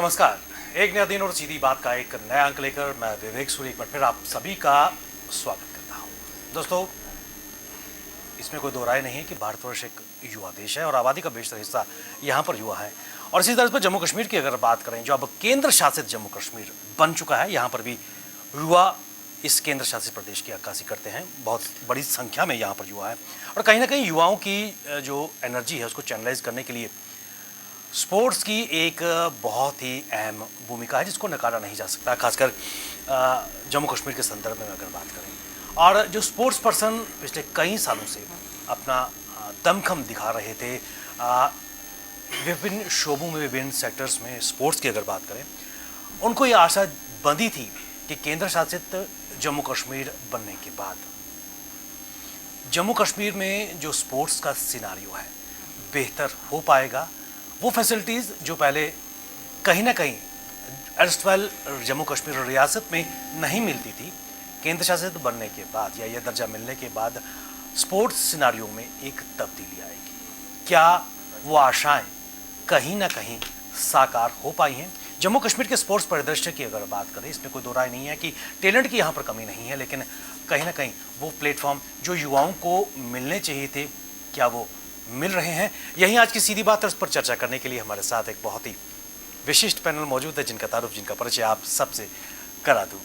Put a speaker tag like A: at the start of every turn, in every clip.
A: नमस्कार। एक नया दिन और सीधी बात का एक नया अंक लेकर मैं विवेक सूरी एक बार फिर आप सभी का स्वागत करता हूं। दोस्तों, इसमें कोई दो राय नहीं है कि भारतवर्ष एक युवा देश है और आबादी का बेशतर हिस्सा यहाँ पर युवा है। और इसी तरह पर जम्मू कश्मीर की अगर बात करें, जो अब केंद्र शासित जम्मू कश्मीर बन चुका है, यहाँ पर भी युवा इस केंद्र शासित प्रदेश की अक्कासी करते हैं। बहुत बड़ी संख्या में यहाँ पर युवा है और कहीं ना कहीं युवाओं की जो एनर्जी है उसको चैनलाइज करने के लिए स्पोर्ट्स की एक बहुत ही अहम भूमिका है जिसको नकारा नहीं जा सकता, खासकर जम्मू कश्मीर के संदर्भ में अगर बात करें। और जो स्पोर्ट्स पर्सन पिछले कई सालों से अपना दमखम दिखा रहे थे विभिन्न शोबों में, विभिन्न सेक्टर्स में स्पोर्ट्स की अगर बात करें, उनको ये आशा बंधी थी कि केंद्र शासित जम्मू कश्मीर बनने के बाद जम्मू कश्मीर में जो स्पोर्ट्स का सिनारियो है बेहतर हो पाएगा। वो फैसिलिटीज़ जो पहले कहीं ना कहीं अर्स्टवाइल जम्मू कश्मीर और रियासत में नहीं मिलती थी, केंद्र शासित बनने के बाद या ये दर्जा मिलने के बाद स्पोर्ट्स सिनारियो में एक तब्दीली आएगी। क्या वो आशाएं कहीं ना कहीं साकार हो पाई हैं? जम्मू कश्मीर के स्पोर्ट्स परिदृश्य की अगर बात करें, इसमें कोई दो राय नहीं है कि टैलेंट की यहाँ पर कमी नहीं है, लेकिन कहीं ना कहीं वो प्लेटफॉर्म जो युवाओं को मिलने चाहिए थे, क्या वो मिल रहे हैं? यही आज की सीधी बात है। उस पर चर्चा करने के लिए हमारे साथ एक बहुत ही विशिष्ट पैनल मौजूद है, जिनका तारुफ, जिनका परिचय आप सबसे करा दूं।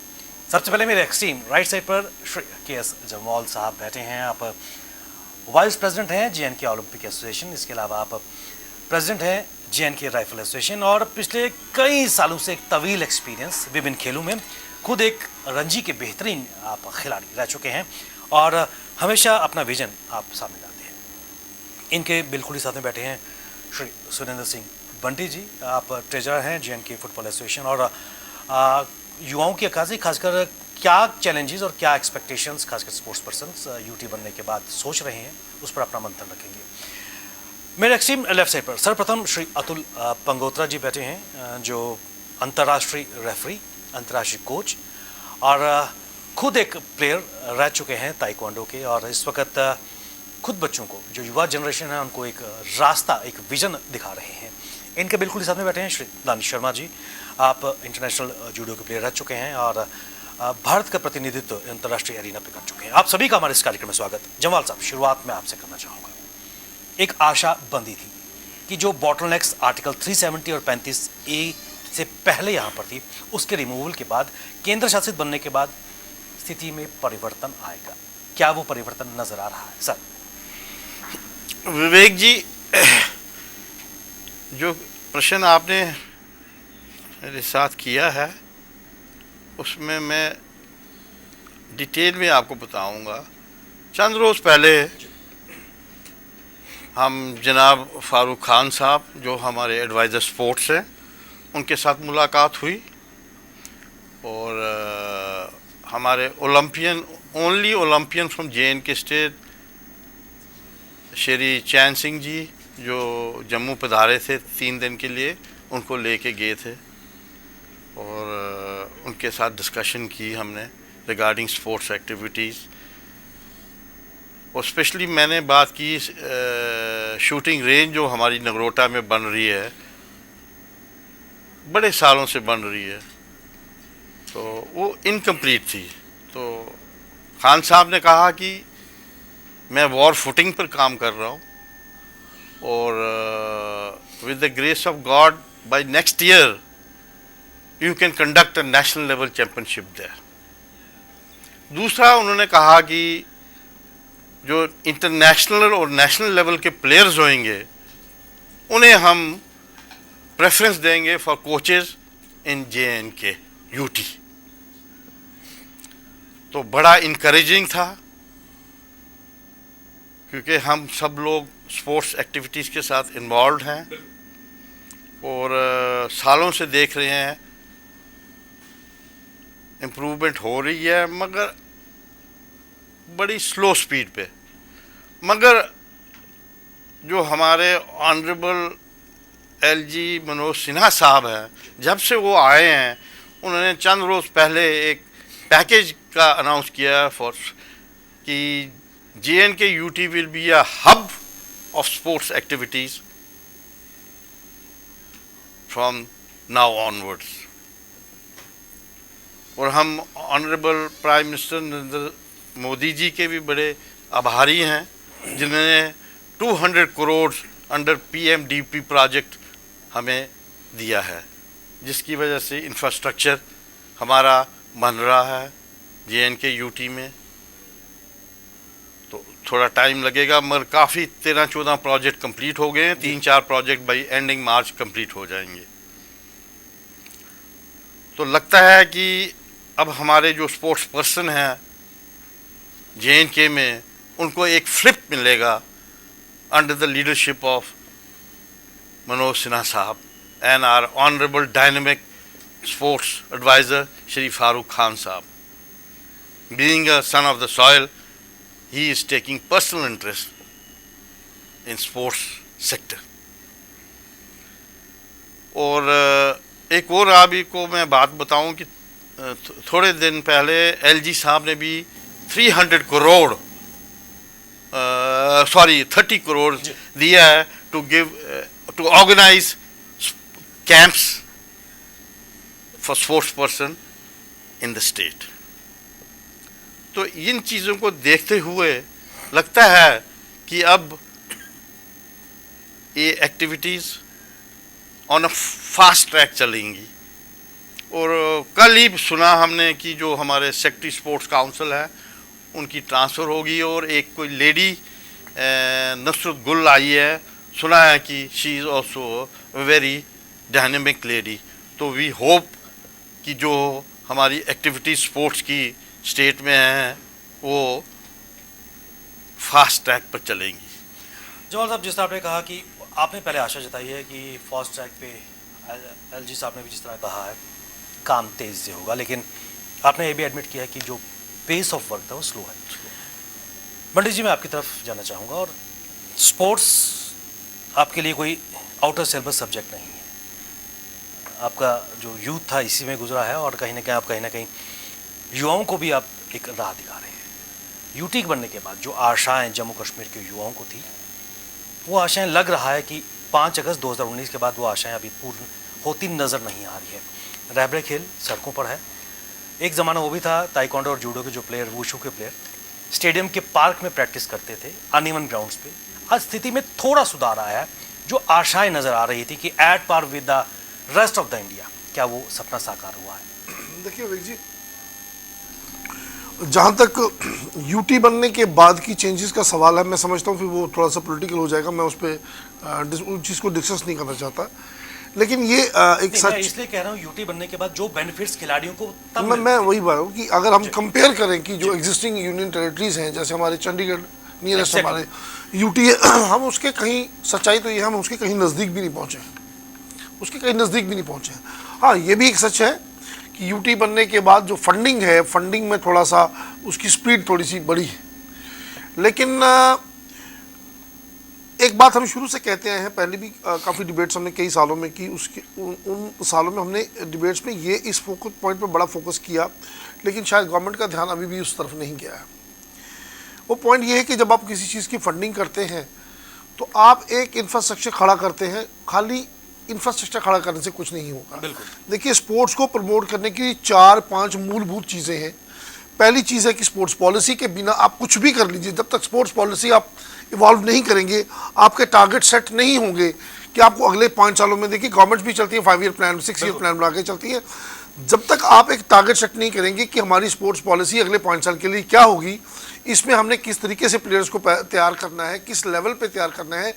A: सबसे पहले मेरे एक्सट्रीम राइट साइड पर श्री के.एस. जमवाल साहब बैठे हैं। आप वाइस प्रेसिडेंट हैं जे.एन.के. ओलंपिक एसोसिएशन, इसके अलावा आप प्रेसिडेंट हैं जे.एन.के. राइफल एसोसिएशन और पिछले कई सालों से एक तवील एक्सपीरियंस विभिन्न खेलों में, खुद एक रणजी के बेहतरीन आप खिलाड़ी रह चुके हैं और हमेशा अपना विजन आप सामने लाते हैं। इनके बिल्कुल ही साथ में बैठे हैं श्री सुरेंद्र सिंह बंटी जी। आप ट्रेजरर हैं जे.एन.के. फुटबॉल एसोसिएशन और युवाओं की अक्कासी, खासकर क्या चैलेंजेस और क्या एक्सपेक्टेशंस खासकर स्पोर्ट्स पर्सन यूटी बनने के बाद सोच रहे हैं, उस पर अपना मंथन रखेंगे। मेरे एक्सट्रीम लेफ्ट साइड पर सर्वप्रथम श्री अतुल पंगोत्रा जी बैठे हैं, जो अंतर्राष्ट्रीय रेफरी, अंतर्राष्ट्रीय कोच और खुद एक प्लेयर रह चुके हैं ताइक्वांडो के और इस वक्त खुद बच्चों को, जो युवा जनरेशन है, उनको एक रास्ता, एक विजन दिखा रहे हैं। इनके बिल्कुल साथ में बैठे हैं श्री दानिश शर्मा जी। आप इंटरनेशनल जूडो के प्लेयर रह चुके हैं और भारत का प्रतिनिधित्व अंतर्राष्ट्रीय एरिना पे कर चुके हैं। आप सभी का हमारे इस कार्यक्रम में स्वागत। जमवाल साहब, शुरुआत में आपसे करना चाहूँगा। एक आशा बंदी थी कि जो बॉटलनेक्स आर्टिकल 370 और 35A से पहले यहाँ पर थी, उसके रिमूवल के बाद, केंद्र शासित बनने के बाद स्थिति में परिवर्तन आएगा। क्या वो परिवर्तन नजर आ रहा है सर?
B: विवेक जी, जो प्रश्न आपने मेरे साथ किया है उसमें मैं डिटेल में आपको बताऊंगा। चंद रोज़ पहले हम जनाब फारूक खान साहब, जो हमारे एडवाइज़र स्पोर्ट्स हैं, उनके साथ मुलाकात हुई और हमारे only Olympian from J and K. State Shri Chain Singh ji, जो जम्मू पधारे थे 3 दिन के लिए, उनको लेके गए थे और उनके साथ डिस्कशन की हमने रिगार्डिंग स्पोर्ट्स एक्टिविटीज़। और स्पेशली मैंने बात की शूटिंग रेंज जो हमारी नगरोटा में बन रही है, बड़े सालों से बन रही है, तो वो इनकम्प्लीट थी। तो खान साहब ने कहा कि मैं वॉर फुटिंग पर काम कर रहा हूँ और with the grace of God by next year you can conduct a national level championship there. दूसरा, उन्होंने कहा कि जो इंटरनेशनल और नेशनल लेवल के प्लेयर्स होंगे उन्हें हम प्रेफरेंस देंगे फॉर कोचेस इन जे.एन.के. यूटी। तो बड़ा इनकरेजिंग था, क्योंकि हम सब लोग स्पोर्ट्स एक्टिविटीज़ के साथ इन्वॉल्व हैं और सालों से देख रहे हैं इम्प्रूवमेंट हो रही है, मगर बड़ी स्लो स्पीड पे। मगर जो हमारे ऑनरेबल एल.जी. मनोज सिन्हा साहब हैं, जब से वो आए हैं, उन्होंने चंद रोज़ पहले एक पैकेज का अनाउंस किया फॉर कि J and K. UT will be a hub of sports activities from now onwards. और हम honourable prime minister Narendra Modi ji के भी बड़े आभारी हैं जिन्होंने 200 करोड़ अंडर PMDP प्रोजेक्ट हमें दिया है, जिसकी वजह से इंफ्रास्ट्रक्चर हमारा बन रहा है JNK UT में। तो थोड़ा टाइम लगेगा मगर काफ़ी 13-14 प्रोजेक्ट कंप्लीट हो गए हैं, 3-4 project by ending March complete हो जाएंगे। तो लगता है कि अब हमारे जो स्पोर्ट्स पर्सन हैं JNK में उनको एक फ्लिप मिलेगा under the leadership of Manoj Sinha साहब and our honourable dynamic sports advisor Shri Farooq Khan साहब। Being a son of the soil, he is taking personal interest in sports sector। और एक और अभी को मैं बात बताऊं कि थोड़े दिन पहले LG साहब ने भी 300 करोड़ 30 करोड़ दिया है to organise camps for sports person in the state. तो इन चीज़ों को देखते हुए लगता है कि अब ये activities on a fast track चलेंगी। और कल ही सुना हमने कि जो हमारे सेक्रेटरी स्पोर्ट्स काउंसिल है उनकी ट्रांसफ़र होगी और एक कोई लेडी नुसरत गुल आई है, सुना है कि she is also very dynamic lady. तो वी होप कि जो हमारी एक्टिविटीज स्पोर्ट्स की स्टेट में हैं वो फास्ट ट्रैक पर चलेंगी।
A: जमाल साहब, जिस तरह आपने कहा कि आपने पहले आशा जताई है कि फास्ट ट्रैक पे LG साहब ने भी जिस तरह कहा है काम तेज़ से होगा, लेकिन आपने ये भी एडमिट किया है कि जो पेस ऑफ वर्क था वो स्लो है। पंडित जी, मैं आपकी तरफ जाना चाहूँगा। और स्पोर्ट्स आपके लिए कोई आउटर सिलेबस सब्जेक्ट नहीं है, आपका जो यूथ था इसी में गुजरा है और कहीं ना कहीं युवाओं को भी आप एक राह दिखा रहे हैं। यूटी बनने के बाद जो आशाएं जम्मू कश्मीर के युवाओं को थी, वो आशाएं लग रहा है कि 5 अगस्त 2019 के बाद वो आशाएं अभी पूर्ण होती नज़र नहीं आ रही है। रहबरे खेल सड़कों पर है। एक ज़माना वो भी था ताइक्वांडो और जूडो के जो प्लेयर, वुशु के प्लेयर स्टेडियम के पार्क में प्रैक्टिस करते थे, अनइवन ग्राउंड्स पे। आज स्थिति में थोड़ा सुधार आया है। जो आशाएं नज़र आ रही थी कि at par with the rest of the India, क्या वो सपना साकार हुआ है?
C: देखिए विवेक जी, जहाँ तक यूटी बनने के बाद की चेंजेस का सवाल है, मैं समझता हूँ फिर वो थोड़ा सा पॉलिटिकल हो जाएगा, मैं उस पर उस चीज़ को डिस्कस नहीं करना चाहता। लेकिन ये एक सच,
A: मैं इसलिए कह रहा हूँ यूटी बनने के बाद जो बेनिफिट्स खिलाड़ियों को तब
C: मैं वही बात हूँ कि अगर हम कंपेयर करें कि जो एग्जिस्टिंग यूनियन टेरिटरीज हैं, जैसे हमारे चंडीगढ़ नियरेस्ट हमारे यूटी है, हम उसके कहीं, सच्चाई तो ये हम उसके कहीं नज़दीक भी नहीं पहुँचे, उसके कहीं नज़दीक भी नहीं पहुँचे। हाँ, ये भी एक सच है कि यूटी बनने के बाद जो फंडिंग है, फंडिंग में थोड़ा सा उसकी स्पीड थोड़ी सी बढ़ी है। लेकिन एक बात हम शुरू से कहते आए हैं, पहले भी काफ़ी डिबेट्स हमने कई सालों में की, उसके उन सालों में हमने डिबेट्स में ये इस फोकस पॉइंट पर बड़ा फोकस किया, लेकिन शायद गवर्नमेंट का ध्यान अभी भी उस तरफ नहीं गया है। वो पॉइंट ये है कि जब आप किसी चीज़ की फंडिंग करते हैं तो आप एक इंफ्रास्ट्रक्चर खड़ा करते हैं, खाली इंफ्रास्ट्रक्चर खड़ा करने से कुछ नहीं होगा। देखिए, स्पोर्ट्स को प्रमोट करने की 4-5 मूलभूत चीज़ें हैं। पहली चीज़ है कि स्पोर्ट्स पॉलिसी के बिना आप कुछ भी कर लीजिए, जब तक स्पोर्ट्स पॉलिसी आप इवॉल्व नहीं करेंगे, आपके टारगेट सेट नहीं होंगे कि आपको अगले 5 सालों में, देखिए गवर्नमेंट भी चलती है 5 ईयर प्लान, 6 ईयर प्लान बना के चलती है। जब तक आप एक टारगेट सेट नहीं करेंगे कि हमारी स्पोर्ट्स पॉलिसी अगले 5 साल के लिए क्या होगी, इसमें हमने किस तरीके से प्लेयर्स को तैयार करना है, किस लेवल पे तैयार करना है,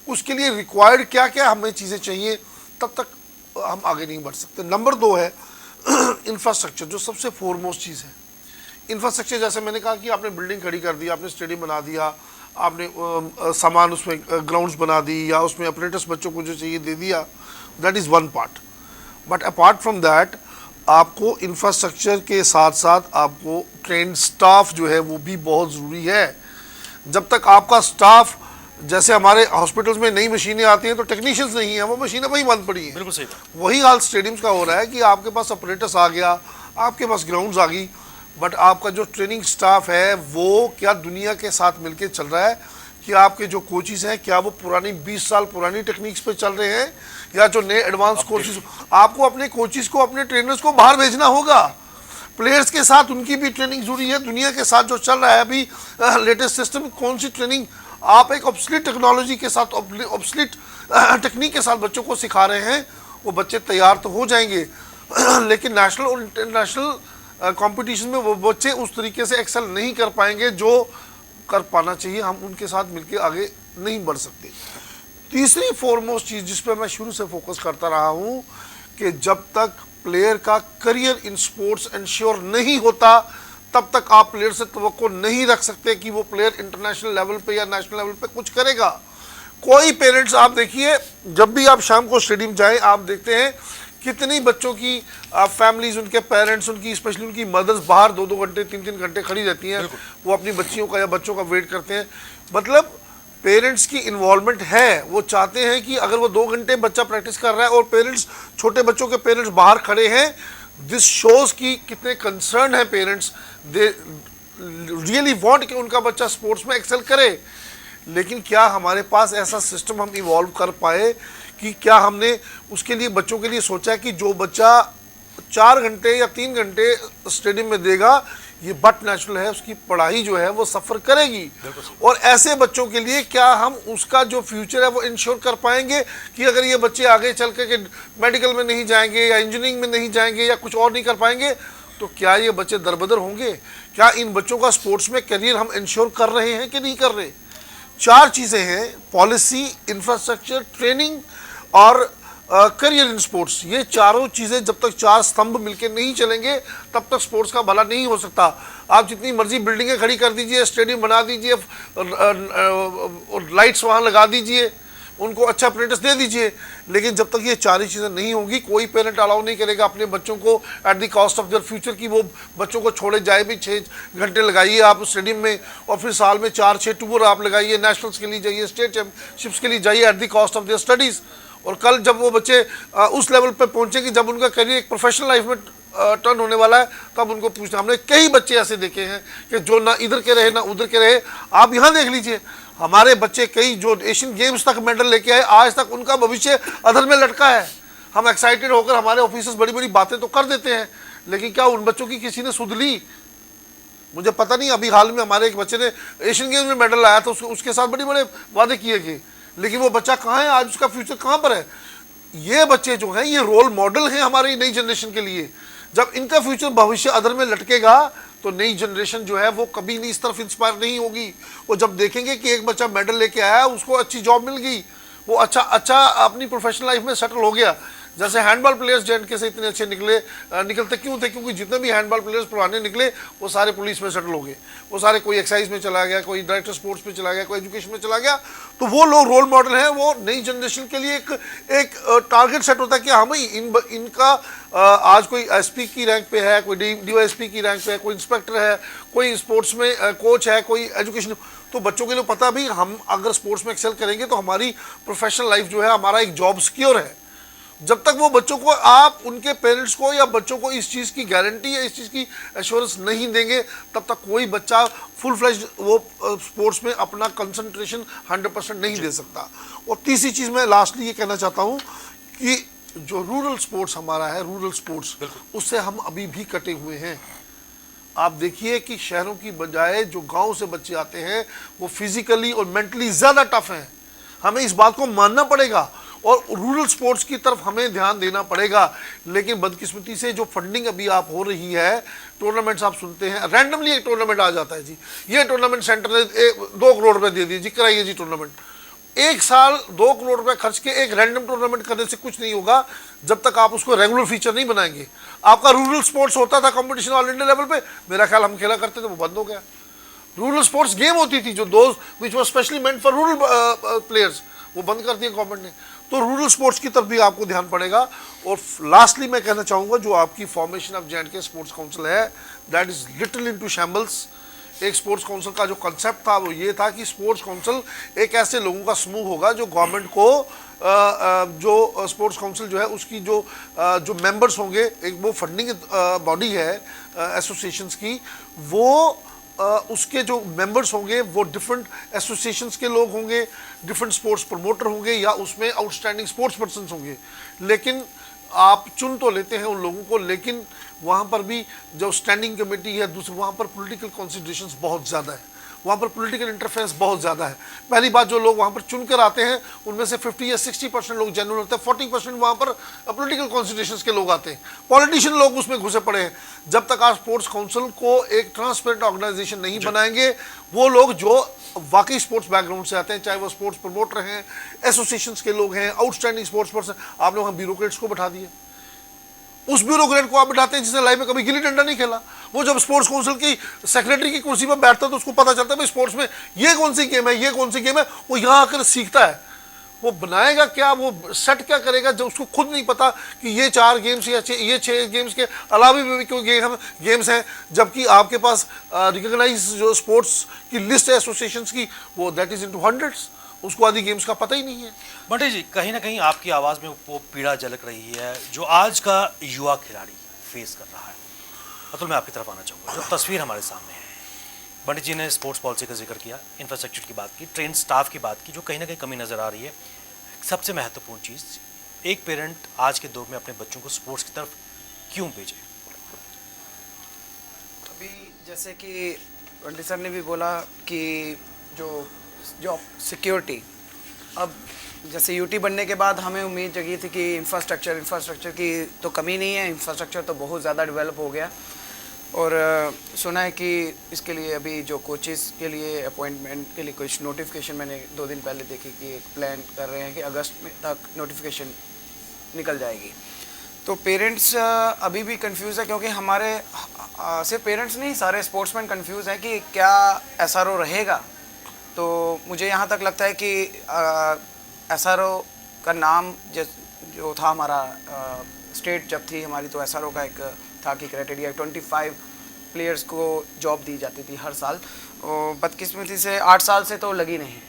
C: उसके लिए रिक्वायर्ड क्या क्या हमें चीज़ें चाहिए, तब तक हम आगे नहीं बढ़ सकते। नंबर 2 है इंफ्रास्ट्रक्चर, जो सबसे फोरमोस्ट चीज़ है। इंफ्रास्ट्रक्चर, जैसे मैंने कहा कि आपने बिल्डिंग खड़ी कर दी, आपने स्टेडियम बना दिया, आपने सामान उसमें ग्राउंड्स बना दी, या उसमें अपरेटस बच्चों को जो चाहिए दे दिया, that is one part. But apart from that, आपको इंफ्रास्ट्रक्चर के साथ साथ आपको ट्रेंड स्टाफ जो है वो भी बहुत ज़रूरी है। जब तक आपका स्टाफ, जैसे हमारे हॉस्पिटल्स में नई मशीनें आती हैं तो टेक्नीशियंस नहीं है, वो मशीनें वहीं बंद पड़ी हैं।
A: बिल्कुल सही।
C: वही हाल स्टेडियम्स का हो रहा है कि आपके पास ऑपरेटर्स आ गया, आपके पास ग्राउंड्स आ गई, बट आपका जो ट्रेनिंग स्टाफ है वो क्या दुनिया के साथ मिलके चल रहा है, कि आपके जो कोचिज़ हैं क्या वो पुरानी 20 साल पुरानी टेक्निक्स पे चल रहे हैं, या जो नए एडवांस कोचेस, आपको अपने कोचेस को, अपने ट्रेनर्स को बाहर भेजना होगा। प्लेयर्स के साथ उनकी भी ट्रेनिंग जुड़ी है। दुनिया के साथ जो चल रहा है अभी लेटेस्ट सिस्टम, कौन सी ट्रेनिंग आप एक ऑब्सलीट टेक्नोलॉजी के साथ, ऑब्सलीट टेक्निक के साथ बच्चों को सिखा रहे हैं, वो बच्चे तैयार तो हो जाएंगे लेकिन नेशनल और इंटरनेशनल कंपटीशन में वो बच्चे उस तरीके से एक्सेल नहीं कर पाएंगे जो कर पाना चाहिए। हम उनके साथ मिलकर आगे नहीं बढ़ सकते। तीसरी फॉरमोस्ट चीज़ जिस पर मैं शुरू से फोकस करता रहा हूँ कि जब तक प्लेयर का करियर इन स्पोर्ट्स इंश्योर नहीं होता तब तक आप प्लेयर से तवक्को नहीं रख सकते कि वो प्लेयर इंटरनेशनल लेवल पे या नेशनल लेवल पे कुछ करेगा। कोई पेरेंट्स, आप देखिए जब भी आप शाम को स्टेडियम जाएं, आप देखते हैं कितनी बच्चों की फैमिलीज, उनके पेरेंट्स, उनकी स्पेशली उनकी मदर्स बाहर 2-2 घंटे 3-3 घंटे खड़ी रहती हैं, वो अपनी बच्चियों का या बच्चों का वेट करते हैं। मतलब पेरेंट्स की इन्वॉल्वमेंट है, वो चाहते हैं कि अगर वो 2 घंटे बच्चा प्रैक्टिस कर रहा है और पेरेंट्स, छोटे बच्चों के पेरेंट्स बाहर खड़े हैं, दिस शोज की कितने कंसर्न है पेरेंट्स, दे रियली वांट कि उनका बच्चा स्पोर्ट्स में एक्सेल करे। लेकिन क्या हमारे पास ऐसा सिस्टम हम इवॉल्व कर पाए कि क्या हमने उसके लिए बच्चों के लिए सोचा कि जो बच्चा 4 घंटे या 3 घंटे स्टेडियम में देगा, ये बट नेचुरल है, उसकी पढ़ाई जो है वो सफ़र करेगी। और ऐसे बच्चों के लिए क्या हम उसका जो फ्यूचर है वो इंश्योर कर पाएंगे कि अगर ये बच्चे आगे चल के मेडिकल में नहीं जाएंगे या इंजीनियरिंग में नहीं जाएंगे या कुछ और नहीं कर पाएंगे, तो क्या ये बच्चे दरबदर होंगे? क्या इन बच्चों का स्पोर्ट्स में करियर हम इंश्योर कर रहे हैं कि नहीं कर रहे? 4 चीज़ें हैं, पॉलिसी, इंफ्रास्ट्रक्चर, ट्रेनिंग और करियर इन स्पोर्ट्स। ये चारों चीज़ें जब तक 4 स्तंभ मिलके नहीं चलेंगे तब तक स्पोर्ट्स का भला नहीं हो सकता। आप जितनी मर्जी बिल्डिंगें खड़ी कर दीजिए, स्टेडियम बना दीजिए, लाइट्स वहाँ लगा दीजिए, उनको अच्छा अप्रेंटिस दे दीजिए, लेकिन जब तक ये 4 ही चीज़ें नहीं होंगी, कोई पेरेंट अलाउ नहीं करेगा अपने बच्चों को at the cost of their future कि वो बच्चों को छोड़े जाए भी। 6 घंटे लगाइए आप स्टेडियम में और फिर साल में 4-6 टूर आप लगाइए, नेशनल्स के लिए जाइए, स्टेट चैंपियनशिप्स के लिए जाइए at the cost of their studies. और कल जब वो बच्चे उस लेवल पे पहुंचेंगे जब उनका करियर एक प्रोफेशनल लाइफ में टर्न होने वाला है, तब उनको पूछना। हमने कई बच्चे ऐसे देखे हैं कि जो ना इधर के रहे ना उधर के रहे। आप यहाँ देख लीजिए, हमारे बच्चे कई जो एशियन गेम्स तक मेडल लेके आए, आज तक उनका भविष्य अधर में लटका है। हम एक्साइटेड होकर हमारे ऑफिसर्स बड़ी बड़ी बातें तो कर देते हैं, लेकिन क्या उन बच्चों की किसी ने सुध ली? मुझे पता नहीं। अभी हाल में हमारे एक बच्चे ने एशियन गेम्स में मेडल लाया था, उसके साथ बड़े बड़े वादे किए गए, लेकिन वो बच्चा कहाँ है आज, उसका फ्यूचर कहाँ पर है? ये बच्चे जो हैं ये रोल मॉडल हैं हमारी नई जनरेशन के लिए। जब इनका फ्यूचर भविष्य अदर में लटकेगा तो नई जनरेशन जो है वो कभी नहीं इस तरफ इंस्पायर नहीं होगी। वो जब देखेंगे कि एक बच्चा मेडल लेके आया, उसको अच्छी जॉब मिल गई, वो अच्छा अपनी प्रोफेशनल लाइफ में सेटल हो गया। जैसे हैंडबॉल प्लेयर्स जे&के से इतने अच्छे निकलते क्यों थे? क्योंकि जितने भी हैंडबॉल प्लेयर्स पुराने निकले वो सारे पुलिस में सेटल हो गए, वो सारे कोई एक्साइज में चला गया, कोई डायरेक्टर स्पोर्ट्स में चला गया, कोई एजुकेशन में चला गया। तो वो लोग रोल मॉडल हैं। वो नई जनरेशन के लिए एक टारगेट सेट होता है कि हाँ भाई इनका आज कोई एसपी की रैंक पे है, कोई डीवाईएसपी की रैंक पे है, कोई इंस्पेक्टर है, कोई स्पोर्ट्स में कोच है, कोई एजुकेशन। तो बच्चों के लिए पता भी हम अगर स्पोर्ट्स में एक्सेल करेंगे तो हमारी प्रोफेशनल लाइफ जो है, हमारा एक जॉब सिक्योर है। जब तक वो बच्चों को, आप उनके पेरेंट्स को या बच्चों को इस चीज़ की गारंटी या इस चीज़ की एश्योरेंस नहीं देंगे, तब तक कोई बच्चा फुल फ्लेज वो स्पोर्ट्स में अपना कंसंट्रेशन 100% नहीं दे सकता। और तीसरी चीज़ मैं लास्टली ये कहना चाहता हूँ कि जो रूरल स्पोर्ट्स हमारा है, रूरल स्पोर्ट्स, उससे हम अभी भी कटे हुए हैं। आप देखिए कि शहरों की बजाय जो गाँव से बच्चे आते हैं वो फिजिकली और मेंटली ज़्यादा टफ हैं। हमें इस बात को मानना पड़ेगा और रूरल स्पोर्ट्स की तरफ हमें ध्यान देना पड़ेगा। लेकिन बदकिस्मती से जो फंडिंग अभी आप हो रही है, टूर्नामेंट्स आप सुनते हैं, रैंडमली एक टूर्नामेंट आ जाता है जी, ये टूर्नामेंट सेंटर ने 2 करोड़ रुपए दे दिए जी, कराइए जी टूर्नामेंट। 1 साल 2 करोड़ रुपए खर्च के एक रैंडम टूर्नामेंट करने से कुछ नहीं होगा जब तक आप उसको रेगुलर फीचर नहीं बनाएंगे। आपका रूरल स्पोर्ट्स होता था कंपटीशन ऑल इंडिया लेवल पे, मेरा ख्याल हम खेला करते थे, वो बंद हो गया। रूरल स्पोर्ट्स गेम होती थी जो those which was specially meant for rural players, वो बंद कर दिया गवर्नमेंट ने। तो रूरल स्पोर्ट्स की तरफ भी आपको ध्यान पड़ेगा। और लास्टली मैं कहना चाहूँगा, जो आपकी formation of J and K sports council है, that is little into shambles. एक स्पोर्ट्स काउंसिल का जो कंसेप्ट था वो ये था कि स्पोर्ट्स काउंसिल एक ऐसे लोगों का समूह होगा जो गवर्नमेंट को जो स्पोर्ट्स काउंसिल जो है उसकी जो मेंबर्स होंगे, एक वो फंडिंग बॉडी है एसोसिएशंस की, वो उसके जो मेंबर्स होंगे वो डिफरेंट एसोसिएशंस के लोग होंगे, डिफरेंट स्पोर्ट्स प्रमोटर होंगे, या उसमें आउटस्टैंडिंग स्पोर्ट्स पर्सन होंगे। लेकिन आप चुन तो लेते हैं उन लोगों को, लेकिन वहाँ पर भी जो स्टैंडिंग कमेटी है दूसरी, वहाँ पर पॉलिटिकल कॉन्सिडरेशंस बहुत ज़्यादा है, वहाँ पर पॉलिटिकल इंटरफेरेंस बहुत ज़्यादा है। पहली बात, जो लोग वहाँ पर चुनकर आते हैं उनमें से 50 या 60% लोग जेन्युइन होते हैं, 40% वहाँ पर पॉलिटिकल कॉन्सिडरेशंस के लोग आते हैं, पॉलिटिशियन लोग उसमें घुसे पड़े हैं। जब तक आप स्पोर्ट्स काउंसिल को एक ट्रांसपेरेंट ऑर्गेनाइजेशन नहीं बनाएंगे, वो लोग जो वाकई स्पोर्ट्स बैकग्राउंड से आते हैं, चाहे वो स्पोर्ट्स प्रमोटर हैं, एसोसिएशंस के लोग हैं, आउटस्टैंडिंग स्पोर्ट्स पर्सन, आपने वहाँ ब्यूरोक्रेट्स को बैठा दिया। उस ब्यूरोक्रेट को आप बिठाते हैं जिसने लाइफ में कभी गिल्ली डंडा नहीं खेला, वो जब स्पोर्ट्स काउंसिल की सेक्रेटरी की कुर्सी पर बैठता है तो उसको पता चलता है भाई स्पोर्ट्स में ये कौन सी गेम है, ये कौन सी गेम है, वो यहाँ आकर सीखता है। वो बनाएगा क्या, वो सेट क्या करेगा, जब उसको खुद नहीं पता कि ये 4 गेम्स या ये 6 गेम्स के अलावा भी कोई गेम्स हैं, जबकि आपके पास रिकॉग्नाइज जो स्पोर्ट्स की लिस्ट है एसोसिएशंस की, वो दैट इज इनटू हंड्रेड्स, उसको आदि गेम्स का पता ही नहीं है।
A: बंटे जी, कहीं ना कहीं आपकी आवाज़ में वो पीड़ा झलक रही है जो आज का युवा खिलाड़ी फेस कर रहा है। अतुल, मैं आपकी तरफ आना चाहूँगा। जो तस्वीर हमारे सामने है, पंडित जी ने स्पोर्ट्स पॉलिसी का जिक्र किया, इंफ्रास्ट्रक्चर की बात की, ट्रेन स्टाफ की बात की, जो कहीं ना कहीं कमी नज़र आ रही है। सबसे महत्वपूर्ण चीज़, एक पेरेंट आज के दौर में अपने बच्चों को स्पोर्ट्स की तरफ क्यों भेजे?
D: अभी जैसे कि पंडित सर ने भी बोला कि जो सिक्योरिटी, अब जैसे यूटी बनने के बाद हमें उम्मीद जगी थी कि इंफ्रास्ट्रक्चर की तो कमी नहीं है, इंफ्रास्ट्रक्चर तो बहुत ज़्यादा डेवलप हो गया। और सुना है कि इसके लिए अभी जो कोचेस के लिए अपॉइंटमेंट के लिए कुछ नोटिफिकेशन मैंने 2 दिन पहले देखी कि एक प्लान कर रहे हैं कि अगस्त में तक नोटिफिकेशन निकल जाएगी। तो पेरेंट्स अभी भी कंफ्यूज है, क्योंकि हमारे सिर्फ पेरेंट्स नहीं, सारे स्पोर्ट्समैन कंफ्यूज हैं कि क्या एसआरओ रहेगा। तो मुझे यहाँ तक लगता है कि एसआरओ का नाम जो था हमारा स्टेट जब थी हमारी, तो एसआरओ का एक था कि क्राइटेरिया 25 प्लेयर्स को जॉब दी जाती थी हर साल, और बदकिस्मती से 8 साल से तो लगी नहीं।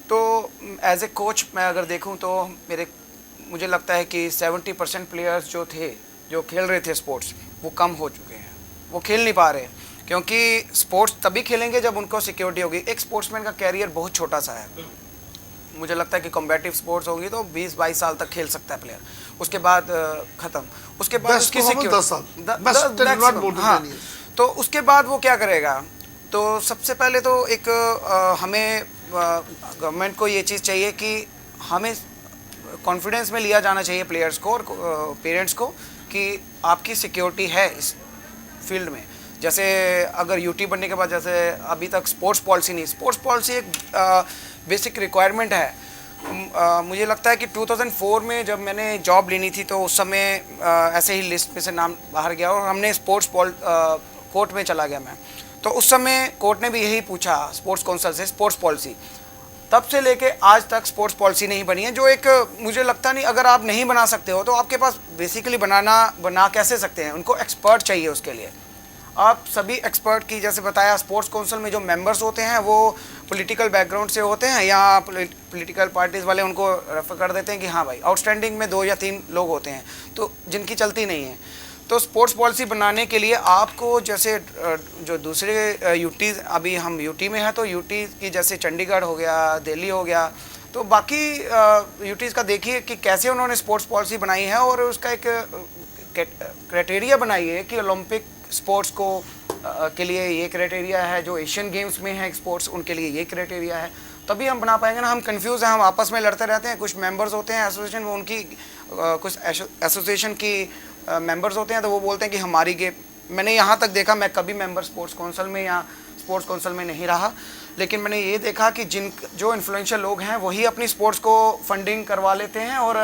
D: तो एज ए कोच मैं अगर देखूं तो मुझे लगता है कि 70% प्लेयर्स जो थे, जो खेल रहे थे स्पोर्ट्स, वो कम हो चुके हैं, वो खेल नहीं पा रहे हैं। क्योंकि स्पोर्ट्स तभी खेलेंगे जब उनको सिक्योरिटी होगी। एक स्पोर्ट्समैन का कैरियर बहुत छोटा सा है, मुझे लगता है कि कॉम्बैटिव स्पोर्ट्स होगी तो 20-22 साल तक खेल सकता है प्लेयर, उसके बाद ख़त्म। उसके बाद उसकी सिक्योरिटी, हाँ, तो उसके बाद वो क्या करेगा। तो सबसे पहले तो एक हमें गवर्नमेंट को ये चीज़ चाहिए कि हमें कॉन्फिडेंस में लिया जाना चाहिए प्लेयर्स को और पेरेंट्स को कि आपकी सिक्योरिटी है इस फील्ड में। जैसे अगर यूटी बनने के बाद, जैसे अभी तक स्पोर्ट्स पॉलिसी नहीं, स्पोर्ट्स पॉलिसी एक बेसिक रिक्वायरमेंट है। मुझे लगता है कि 2004 में जब मैंने जॉब लेनी थी तो उस समय ऐसे ही लिस्ट में से नाम बाहर गया और हमने कोर्ट में चला गया मैं। तो उस समय कोर्ट ने भी यही पूछा स्पोर्ट्स काउंसिल से, स्पोर्ट्स पॉलिसी। तब से लेके आज तक स्पोर्ट्स पॉलिसी नहीं बनी है, जो एक मुझे लगता नहीं, अगर आप नहीं बना सकते हो तो आपके पास बेसिकली बना कैसे सकते हैं। उनको एक्सपर्ट चाहिए उसके लिए। आप सभी एक्सपर्ट की, जैसे बताया, स्पोर्ट्स काउंसिल में जो मेंबर्स होते हैं वो पॉलिटिकल बैकग्राउंड से होते हैं, या पॉलिटिकल पार्टीज़ वाले उनको रेफर कर देते हैं कि हाँ भाई आउटस्टैंडिंग में 2 या 3 लोग होते हैं तो जिनकी चलती नहीं है। तो स्पोर्ट्स पॉलिसी बनाने के लिए आपको, जैसे जो दूसरे यूटी, अभी हम यूटी में हैं तो यूटी की जैसे चंडीगढ़ हो गया, दिल्ली हो गया, तो बाकी यूटीज़ का देखिए कि कैसे उन्होंने स्पोर्ट्स पॉलिसी बनाई है और उसका एक क्राइटेरिया बनाई है कि ओलंपिक स्पोर्ट्स को के लिए ये क्राइटेरिया है, जो एशियन गेम्स में है स्पोर्ट्स उनके लिए ये क्राइटेरिया है, तभी हम बना पाएंगे ना। हम कंफ्यूज हैं, हम आपस में लड़ते रहते हैं। कुछ मेंबर्स होते हैं एसोसिएशन में, उनकी कुछ एसोसिएशन की मेंबर्स होते हैं तो वो बोलते हैं कि हमारी गेम। मैंने यहाँ तक देखा, मैं कभी मेंबर स्पोर्ट्स काउंसिल में या स्पोर्ट्स काउंसिल में नहीं रहा, लेकिन मैंने ये देखा कि जो इन्फ्लुएंशियल लोग हैं वही अपनी स्पोर्ट्स को फंडिंग करवा लेते हैं और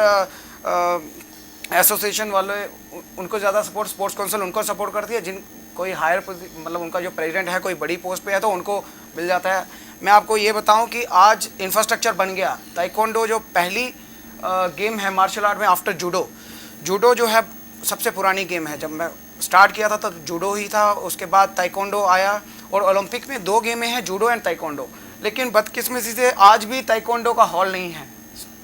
D: एसोसिएशन वाले उनको ज़्यादा सपोर्ट, स्पोर्ट्स काउंसिल उनको सपोर्ट करती है। जिन कोई हायर मतलब उनका जो प्रेसिडेंट है कोई बड़ी पोस्ट पे है तो उनको मिल जाता है। मैं आपको ये बताऊं कि आज इंफ्रास्ट्रक्चर बन गया। ताइक्वांडो जो पहली गेम है मार्शल आर्ट में आफ्टर जूडो जो है सबसे पुरानी गेम है। जब मैं स्टार्ट किया था तो जूडो ही था, उसके बाद ताइक्वांडो आया और ओलंपिक में 2 गेमें हैं, जूडो एंड ताइक्वांडो। लेकिन बदकिस्मती से आज भी ताइक्वांडो का हॉल नहीं है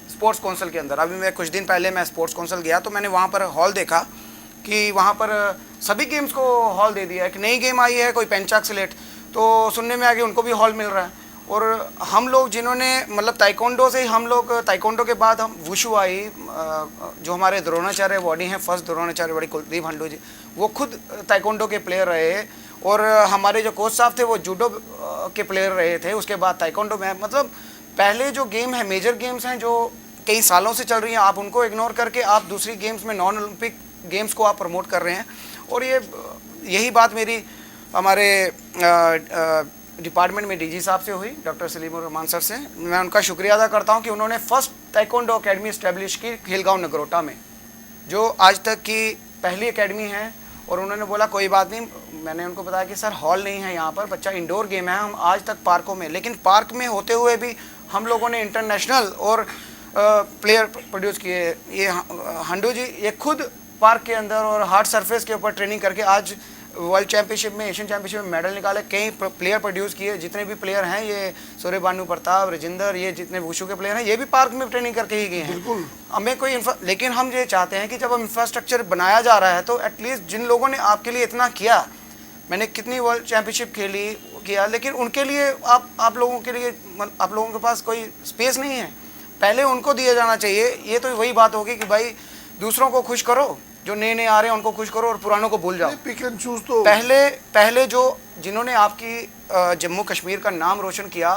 D: स्पोर्ट्स काउंसिल के अंदर। अभी मैं कुछ दिन पहले मैं स्पोर्ट्स काउंसिल गया तो मैंने वहाँ पर हॉल देखा कि वहाँ पर सभी गेम्स को हॉल दे दिया है। एक नई गेम आई है कोई पेंचाक्सिलेट, तो सुनने में आ गया उनको भी हॉल मिल रहा है। और हम लोग जिन्होंने मतलब ताइक्वांडो से ही हम लोग ताइक्वांडो के बाद हम वुशु आई, जो हमारे द्रोणाचार्य बॉडी हैं, फर्स्ट द्रोणाचार्य बॉडी कुलदीप हंडू जी, वो खुद ताइक्वांडो के प्लेयर रहे। और हमारे जो कोच साहब थे वो जूडो के प्लेयर रहे थे, उसके बाद ताइक्वांडो में। मतलब पहले जो गेम है, मेजर गेम्स हैं जो कई सालों से चल रही हैं, आप उनको इग्नोर करके आप दूसरी गेम्स में, नॉन ओलंपिक गेम्स को आप प्रमोट कर रहे हैं। और यही बात मेरी हमारे डिपार्टमेंट में डीजी साहब से हुई, डॉक्टर सलीमुर रहमान सर से। मैं उनका शुक्रिया अदा करता हूं कि उन्होंने फर्स्ट ताइक्वांडो अकेडमी इस्टेब्लिश की खेलगांव नगरोटा में, जो आज तक की पहली अकेडमी है। और उन्होंने बोला कोई बात नहीं, मैंने उनको बताया कि सर हॉल नहीं है यहाँ पर, बच्चा इंडोर गेम है, हम आज तक पार्कों में, लेकिन पार्क में होते हुए भी हम लोगों ने इंटरनेशनल और प्लेयर प्रोड्यूस किए। ये हंडू जी ये खुद पार्क के अंदर और हार्ड सरफेस के ऊपर ट्रेनिंग करके आज वर्ल्ड चैंपियनशिप में, एशियन चैंपियनशिप में मेडल निकाले, कई प्लेयर प्रोड्यूस किए। जितने भी प्लेयर हैं, ये सूर्य भानु प्रताप, राजेंद्र, ये जितने वुशु के प्लेयर हैं, ये भी पार्क में ट्रेनिंग करके ही गए हैं। हमें कोई लेकिन हम ये चाहते हैं कि जब हम इंफ्रास्ट्रक्चर बनाया जा रहा है तो एटलीस्ट जिन लोगों ने आपके लिए इतना किया, मैंने कितनी वर्ल्ड चैंपियनशिप खेली किया, लेकिन उनके लिए आप लोगों के लिए, आप लोगों के पास कोई स्पेस नहीं है, पहले उनको दिया जाना चाहिए। ये तो वही बात होगी कि भाई दूसरों को खुश करो, जो नए नए आ रहे हैं उनको खुश करो और पुरानों को भूल जाओ।
C: पिक एंड चूज तो
D: पहले जो जिन्होंने आपकी जम्मू कश्मीर का नाम रोशन किया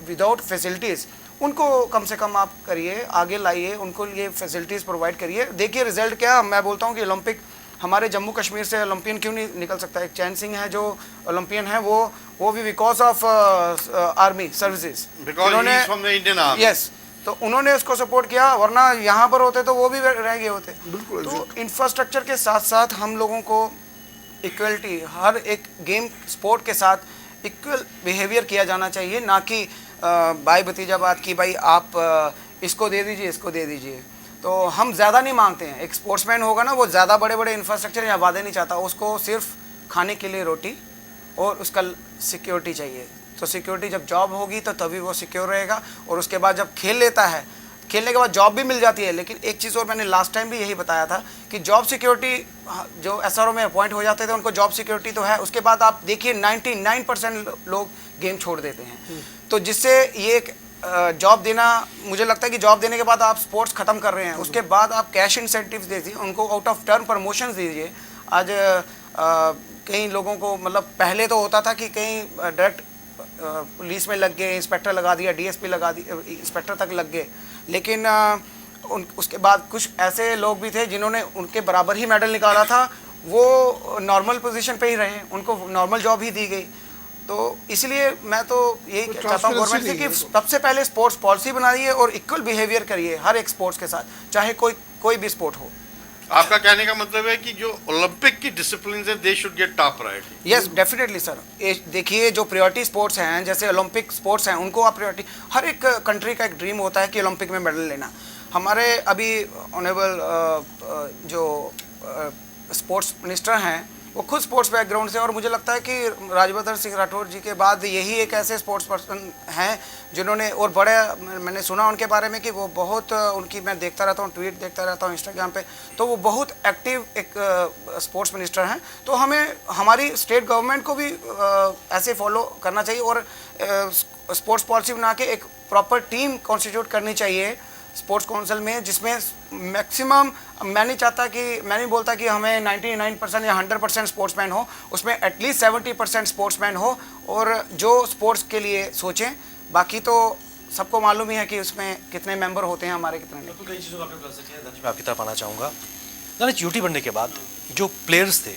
D: विदाउट फैसिलिटीज़, उनको कम से कम आप करिए, आगे लाइए, उनको ये फैसिलिटीज़ प्रोवाइड करिए। देखिए रिजल्ट क्या, मैं बोलता हूँ कि ओलंपिक हमारे जम्मू कश्मीर से ओलंपियन क्यों नहीं निकल सकता। एक चैन सिंह है जो ओलंपियन है, वो भी because of army services, yes, तो उन्होंने उसको सपोर्ट किया, वरना यहाँ पर होते तो वो भी रह गए होते। तो इंफ्रास्ट्रक्चर के साथ साथ हम लोगों को इक्वलिटी, हर एक गेम स्पोर्ट के साथ इक्वल बिहेवियर किया जाना चाहिए, ना कि भाई भतीजाबाद की भाई आप इसको दे दीजिए, इसको दे दीजिए। तो हम ज़्यादा नहीं मांगते हैं। एक स्पोर्ट्समैन होगा ना, वो ज़्यादा बड़े बड़े इंफ्रास्ट्रक्चर या वादे नहीं चाहता, उसको सिर्फ खाने के लिए रोटी और उसका सिक्योरिटी चाहिए। तो सिक्योरिटी जब जॉब होगी तो तभी वो सिक्योर रहेगा। और उसके बाद जब खेल लेता है, खेलने के बाद जॉब भी मिल जाती है। लेकिन एक चीज़ और मैंने लास्ट टाइम भी यही बताया था कि जॉब सिक्योरिटी, जो SRO में अपॉइंट हो जाते थे उनको जॉब सिक्योरिटी तो है, उसके बाद आप देखिए 99% लोग गेम छोड़ देते हैं। तो जिससे ये एक जॉब देना, मुझे लगता है कि जॉब देने के बाद आप स्पोर्ट्स ख़त्म कर रहे हैं, उसके बाद आप कैश इंसेंटिव्स दीजिए, उनको आउट ऑफ टर्म प्रमोशंस दीजिए। आज कई लोगों को, मतलब पहले तो होता था कि कहीं डायरेक्ट पुलिस में लग गए, इंस्पेक्टर लगा दिया, DSP लगा दिया, इंस्पेक्टर तक लग गए। लेकिन उसके बाद कुछ ऐसे लोग भी थे जिन्होंने उनके बराबर ही मेडल निकाला था, वो नॉर्मल पोजीशन पे ही रहे, उनको नॉर्मल जॉब ही दी गई। तो इसलिए मैं तो यही चाहता हूँ गवर्नमेंट से कि सबसे पहले स्पोर्ट्स पॉलिसी बनाइए और इक्वल बिहेवियर करिए हर एक स्पोर्ट्स के साथ, चाहे कोई भी स्पोर्ट हो।
B: आपका कहने का मतलब है कि जो ओलंपिक की डिसिप्लिन है, they should get top priority.
D: Yes, definitely sir. देखिए जो प्रायोरिटी स्पोर्ट्स हैं, जैसे ओलंपिक स्पोर्ट्स हैं, उनको आप प्रायोरिटी, हर एक कंट्री का एक ड्रीम होता है कि ओलंपिक में मेडल लेना। हमारे अभी ऑनरेबल जो स्पोर्ट्स मिनिस्टर हैं, वो खुद स्पोर्ट्स बैकग्राउंड से, और मुझे लगता है कि राजवर्धन सिंह राठौर जी के बाद यही एक ऐसे स्पोर्ट्स पर्सन हैं जिन्होंने, और बड़े मैंने सुना उनके बारे में कि वो बहुत, उनकी मैं देखता रहता हूँ, ट्वीट देखता रहता हूँ इंस्टाग्राम पे, तो वो बहुत एक्टिव एक स्पोर्ट्स मिनिस्टर हैं। तो हमें हमारी स्टेट गवर्नमेंट को भी ऐसे फॉलो करना चाहिए और स्पोर्ट्स पॉलिसी बना के एक प्रॉपर टीम कॉन्स्टिट्यूट करनी चाहिए स्पोर्ट्स काउंसिल में, जिसमें मैक्सिमम, मैं नहीं बोलता कि हमें 99% या 100% स्पोर्ट्समैन हो, उसमें एटलीस्ट 70% स्पोर्ट्समैन हो और जो स्पोर्ट्स के लिए सोचें। बाकी तो सबको मालूम ही है कि उसमें कितने मेंबर होते हैं, हमारे कितने नहीं।
A: तो कई चीज़ों का आपने कर सके हैं। मैं आपकी तरफ आना चाहूँगा, यूटी बनने के बाद जो प्लेयर्स थे,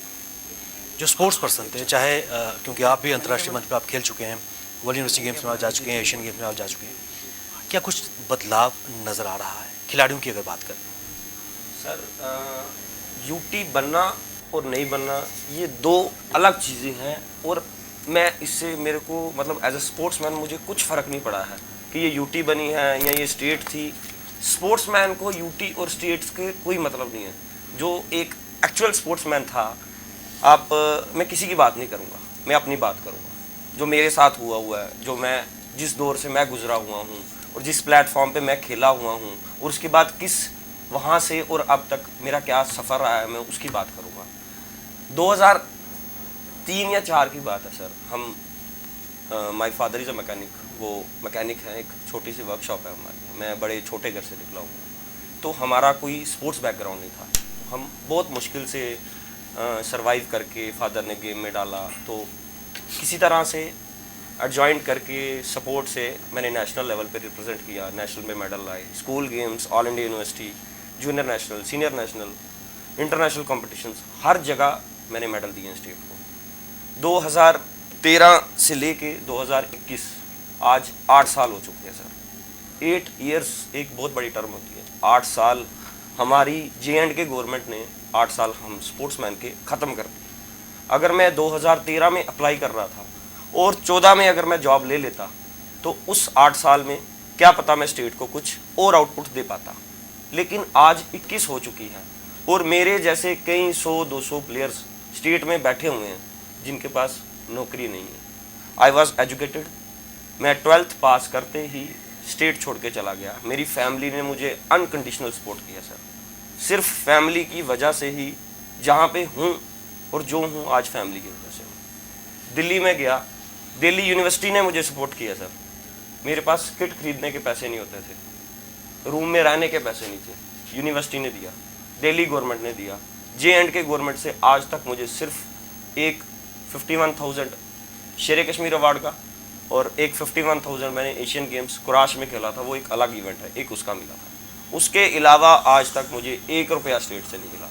A: जो स्पोर्ट्स पर्सन थे, चाहे क्योंकि आप भी अंतर्राष्ट्रीय मंच पर आप खेल चुके हैं, वर्ल्ड यूनिवर्सिटी गेम्स में आप जा चुके हैं, एशियन गेम्स में आप जा चुके हैं, क्या कुछ बदलाव नज़र आ रहा है खिलाड़ियों की अगर बात करें?
E: सर, यूटी बनना और नहीं बनना ये दो अलग चीज़ें हैं। और मैं इससे, मेरे को मतलब एज अ स्पोर्ट्समैन मुझे कुछ फ़र्क नहीं पड़ा है कि ये यूटी बनी है या ये स्टेट थी। स्पोर्ट्समैन को यूटी और स्टेट्स के कोई मतलब नहीं है। जो एक एक्चुअल स्पोर्ट्समैन था, मैं किसी की बात नहीं करूँगा, मैं अपनी बात करूँगा। जो मेरे साथ हुआ है, जो मैं जिस दौर से मैं गुजरा हुआ हूँ और जिस प्लेटफॉर्म पे मैं खेला हुआ हूँ, और उसके बाद किस वहाँ से और अब तक मेरा क्या सफ़र रहा है, मैं उसकी बात करूँगा। 3 या 4 की बात है सर। हम my father is a mechanic, वो मैकेनिक हैं, एक छोटी सी वर्कशॉप है हमारी, मैं बड़े छोटे घर से निकला हूँ, तो हमारा कोई स्पोर्ट्स बैकग्राउंड नहीं था। हम बहुत मुश्किल से सरवाइव करके फादर ने गेम में डाला, तो किसी तरह से एडजॉइंट करके सपोर्ट से मैंने नेशनल लेवल पे रिप्रेजेंट किया, नेशनल में मेडल लाए, school games, all India university, junior national, senior national, international competitions, हर जगह मैंने मेडल दिए हैं स्टेट को। 2013 से लेके 2021 आज 8 साल हो चुके हैं सर। 8 इयर्स एक बहुत बड़ी टर्म होती है। 8 साल हमारी J&K गवर्नमेंट ने 8 साल हम स्पोर्ट्समैन के ख़त्म कर दिए। अगर मैं 2013 में अप्लाई कर रहा था और 14 में अगर मैं जॉब ले लेता तो उस 8 साल में क्या पता मैं स्टेट को कुछ और आउटपुट दे पाता। लेकिन आज 21 हो चुकी है और मेरे जैसे कई 100-200 प्लेयर्स स्टेट में बैठे हुए हैं जिनके पास नौकरी नहीं है। आई वॉज एजुकेटेड, मैं 12th पास करते ही स्टेट छोड़ के चला गया। मेरी फैमिली ने मुझे अनकंडीशनल सपोर्ट किया सर। सिर्फ फैमिली की वजह से ही जहाँ पे हूँ और जो हूँ आज फैमिली की वजह से हूँ। दिल्ली में गया, दिल्ली यूनिवर्सिटी ने मुझे सपोर्ट किया सर। मेरे पास किट खरीदने के पैसे नहीं होते थे, रूम में रहने के पैसे नहीं थे, यूनिवर्सिटी ने दिया, दिल्ली गवर्नमेंट ने दिया। J&K गवर्नमेंट से आज तक मुझे सिर्फ एक 51,000 शेर कश्मीर अवार्ड का और एक 51,000 मैंने एशियन गेम्स कुराश में खेला था, वो एक अलग इवेंट है, एक उसका मिला था। उसके अलावा आज तक मुझे 1 रुपया स्टेट से नहीं मिला,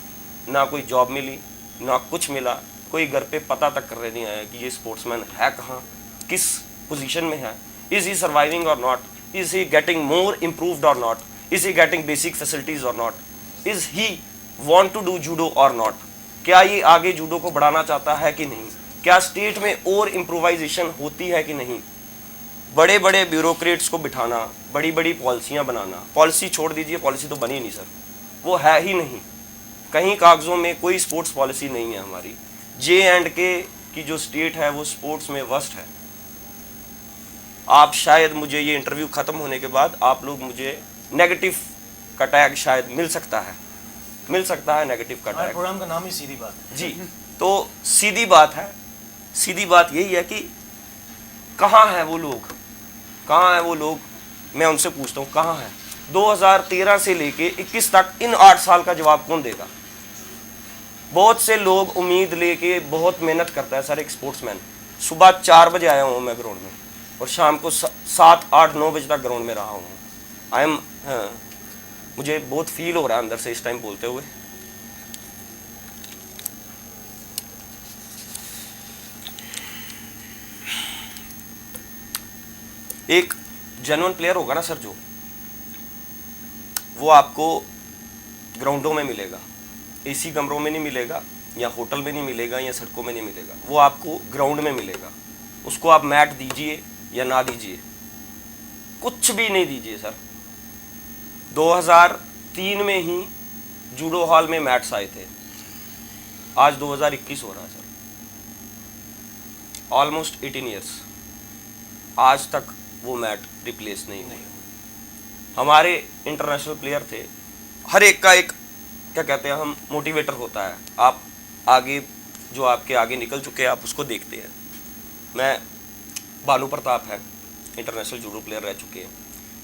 E: ना कोई जॉब मिली, ना कुछ मिला। कोई घर पे पता तक करने नहीं आया कि ये स्पोर्ट्समैन है कहाँ, किस पोजीशन में है, is he surviving or not, is he getting more improved or not, is he getting basic facilities or not, is he want to do judo or not. क्या ये आगे जूडो को बढ़ाना चाहता है कि नहीं, क्या स्टेट में और इम्प्रोवाइजेशन होती है कि नहीं। बड़े बड़े ब्यूरोक्रेट्स को बिठाना, बड़ी बड़ी पॉलिसियाँ बनाना, पॉलिसी छोड़ दीजिए, पॉलिसी तो बनी नहीं सर, वो है ही नहीं। कहीं कागज़ों में कोई स्पोर्ट्स पॉलिसी नहीं है हमारी। J&K की जो स्टेट है वो स्पोर्ट्स में वर्स्ट है। आप शायद मुझे ये इंटरव्यू ख़त्म होने के बाद आप लोग मुझे नेगेटिव का टैग शायद मिल सकता है नेगेटिव का
A: हमारे
E: टैग।
A: प्रोग्राम का नाम ही सीधी बात है।
E: जी, तो सीधी बात है, सीधी बात यही है कि कहाँ हैं वो लोग, कहाँ हैं वो लोग। मैं उनसे पूछता हूँ कहाँ हैं। 2013 से लेके 21 तक इन 8 साल का जवाब कौन देगा। बहुत से लोग उम्मीद लेके बहुत मेहनत करता है सर। एक स्पोर्ट्समैन सुबह 4 बजे आया हूँ मैं ग्राउंड में और शाम को 7, 8, 9 बजे तक ग्राउंड में रहा हूँ। मुझे बहुत फील हो रहा है अंदर से इस टाइम बोलते हुए। एक जेन्युइन प्लेयर होगा ना सर, जो वो आपको ग्राउंडों में मिलेगा, एसी कमरों में नहीं मिलेगा, या होटल में नहीं मिलेगा, या सड़कों में नहीं मिलेगा, वो आपको ग्राउंड में मिलेगा। उसको आप मैट दीजिए या ना दीजिए, कुछ भी नहीं दीजिए सर। 2003 में ही जूडो हॉल में मैट्स आए थे, आज 2021 हो रहा है सर, ऑलमोस्ट 18 ईयर्स, आज तक वो मैट रिप्लेस नहीं हुए। हमारे इंटरनेशनल प्लेयर थे, हर एक का एक क्या कहते हैं हम मोटिवेटर होता है। आप आगे जो आपके आगे निकल चुके हैं आप उसको देखते हैं। मैं भानु प्रताप है, इंटरनेशनल जूडो प्लेयर रह चुके हैं,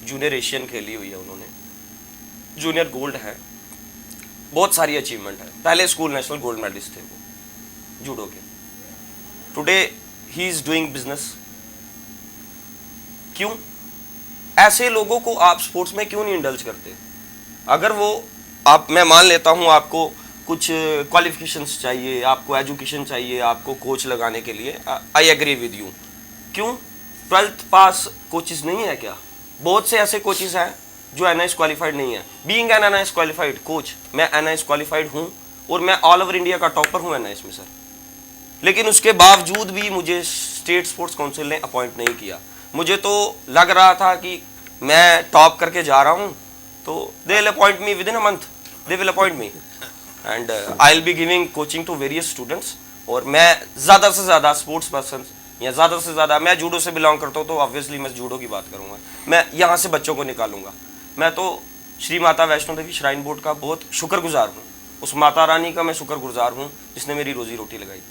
E: जूनियर एशियन खेली हुई है उन्होंने, जूनियर गोल्ड है, बहुत सारी अचीवमेंट है। पहले स्कूल नेशनल गोल्ड मेडलिस्ट थे वो जूडो के। Today he is doing business. क्यों ऐसे लोगों को आप स्पोर्ट्स में क्यों नहीं इंडल्ज करते? अगर वो मैं मान लेता हूँ आपको कुछ क्वालिफिकेशंस चाहिए, आपको एजुकेशन चाहिए, आपको कोच लगाने के लिए, आई एग्री विद यू। क्यों 12th पास कोचेस नहीं है क्या? बहुत से ऐसे कोचेस हैं जो NIS क्वालिफाइड नहीं है। Being an NIS qualified coach, मैं NIS क्वालिफाइड हूँ और मैं ऑल ओवर इंडिया का टॉपर हूँ NIS में सर, लेकिन उसके बावजूद भी मुझे स्टेट स्पोर्ट्स काउंसिल ने अपॉइंट नहीं किया। मुझे तो लग रहा था कि मैं टॉप करके जा रहा हूँ तो they will appoint me within a month, they will appoint me and I will be giving coaching to various students. और मैं ज़्यादा से ज़्यादा स्पोर्ट्स पर्सन या ज़्यादा से ज़्यादा, मैं जूडो से बिलोंग करता हूँ तो ऑब्वियसली मैं जूडो की बात करूँगा, मैं यहाँ से बच्चों को निकालूंगा। मैं तो श्री माता वैष्णो देवी श्राइन बोर्ड का बहुत शुक्रगुजार हूँ, उस माता रानी का मैं शुक्रगुजार हूँ जिसने मेरी रोजी रोटी लगाई।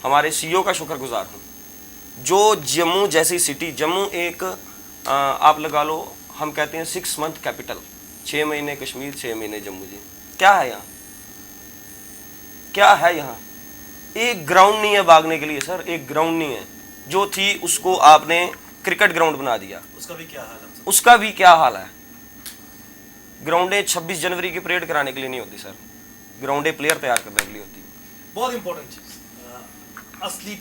E: हमारे सीईओ का शुक्रगुजार हूँ, जो जम्मू जैसी सिटी, जम्मू एक आप लगा लो, हम कहते हैं 6 मंथ कैपिटल, 6 महीने कश्मीर, 6 महीने जम्मू। जी क्या है यहाँ, क्या है यहाँ? एक ग्राउंड नहीं है भागने के लिए सर, एक ग्राउंड नहीं है। जो थी उसको आपने क्रिकेट ग्राउंड बना दिया,
A: उसका भी क्या हाल है?
E: उसका भी क्या हाल है। ग्राउंडें 26 जनवरी की परेड कराने के लिए नहीं होती सर, ग्राउंडें प्लेयर तैयार करने के लिए होती।
A: बहुत इंपॉर्टेंट चीज़, असली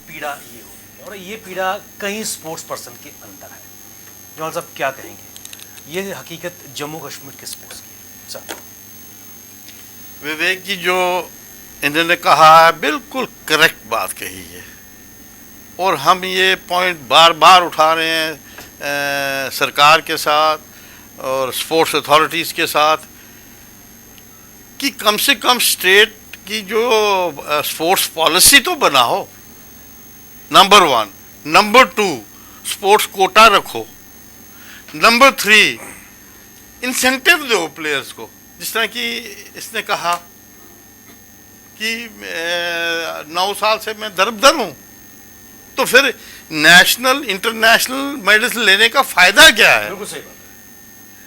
A: पीड़ा ये होगी, और ये पीड़ा कई स्पोर्ट्स पर्सन के अंदर है। जमाल साहब क्या कहेंगे, ये हकीकत जम्मू कश्मीर के स्पोर्ट्स की है सर?
B: विवेक जी जो इन्होंने कहा है बिल्कुल करेक्ट बात कही है, और हम ये पॉइंट बार बार उठा रहे हैं सरकार के साथ और स्पोर्ट्स अथॉरिटीज़ के साथ कि कम से कम स्टेट की जो स्पोर्ट्स पॉलिसी तो बनाओ, नंबर 1। नंबर 2, स्पोर्ट्स कोटा रखो। नंबर 3, इंसेंटिव दो प्लेयर्स को। जिस तरह कि इसने कहा कि 9 साल से मैं दरबदर हूँ, तो फिर नेशनल इंटरनेशनल मेडल्स लेने का फ़ायदा क्या है?
A: बिल्कुल सही बात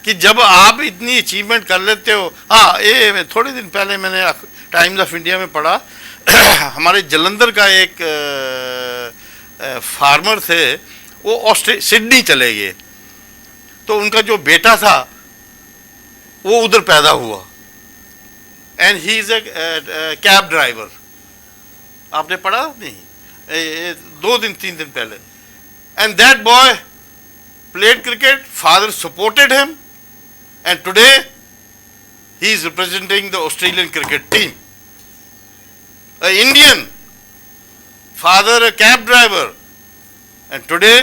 B: कि जब आप इतनी अचीवमेंट कर लेते हो। हाँ, ये थोड़े दिन पहले मैंने टाइम्स ऑफ इंडिया में पढ़ा हमारे जलंधर का एक फार्मर थे, वो सिडनी चले गए, तो उनका जो बेटा था वो उधर पैदा हुआ, and he is a cab driver. आपने पढ़ा नहीं? 2-3 दिन पहले। And that boy played cricket, father supported him, and today he is representing the Australian cricket team. An Indian, father a cab driver, and today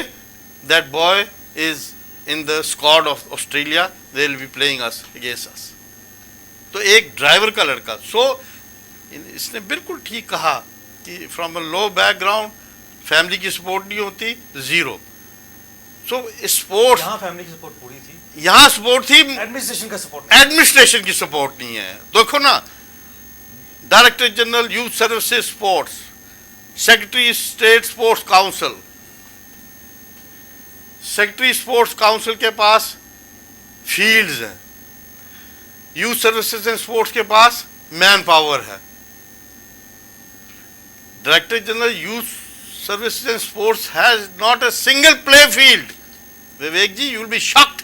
B: that boy is in the squad of Australia. They will be playing us against us. तो एक driver का लड़का। सो इसने बिल्कुल ठीक कहा कि from a low background, family की सपोर्ट नहीं होती, ज़ीरो। सो स्पोर्ट्स,
A: यहाँ फैमिली की सपोर्ट पूरी थी,
B: यहाँ सपोर्ट थी,
A: एडमिनिस्ट्रेशन का सपोर्ट,
B: एडमिनिस्ट्रेशन की सपोर्ट नहीं है। देखो ना, director general youth services sports, secretary state sports council, secretary sports council के पास फील्ड्स हैं, यूथ सर्विसेज एंड स्पोर्ट्स के पास मैन पावर है। Director general youth services and sports has not a single play field. Vivek ji, you will be shocked.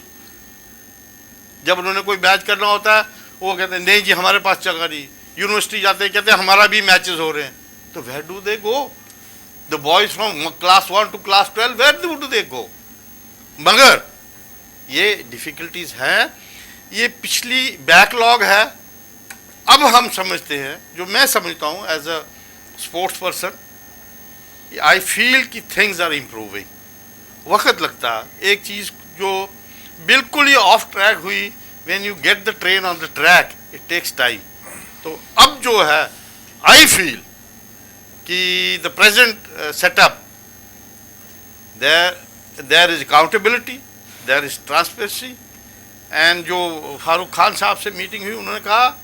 B: जब उन्होंने कोई match करना होता है, वो कहते हैं नहीं जी हमारे पास जगह नहीं। यूनिवर्सिटी जाते हैं, कहते हैं हमारा भी मैचेस हो रहे हैं। तो where do they go? The boys from class 1 to class 12, where do they go? मगर ये डिफिकल्टीज हैं, ये पिछली बैकलॉग है। अब हम समझते हैं, जो मैं समझता हूँ as a sports person, I feel कि थिंग्स आर इम्प्रूविंग। वक्त लगता है। एक चीज़ जो बिल्कुल ही ऑफ ट्रैक हुई, when you get the train on the track it takes time. तो अब जो है, आई फील कि the present setup, there is accountability, there is transparency. And जो फारूक खान साहब से मीटिंग हुई, उन्होंने कहा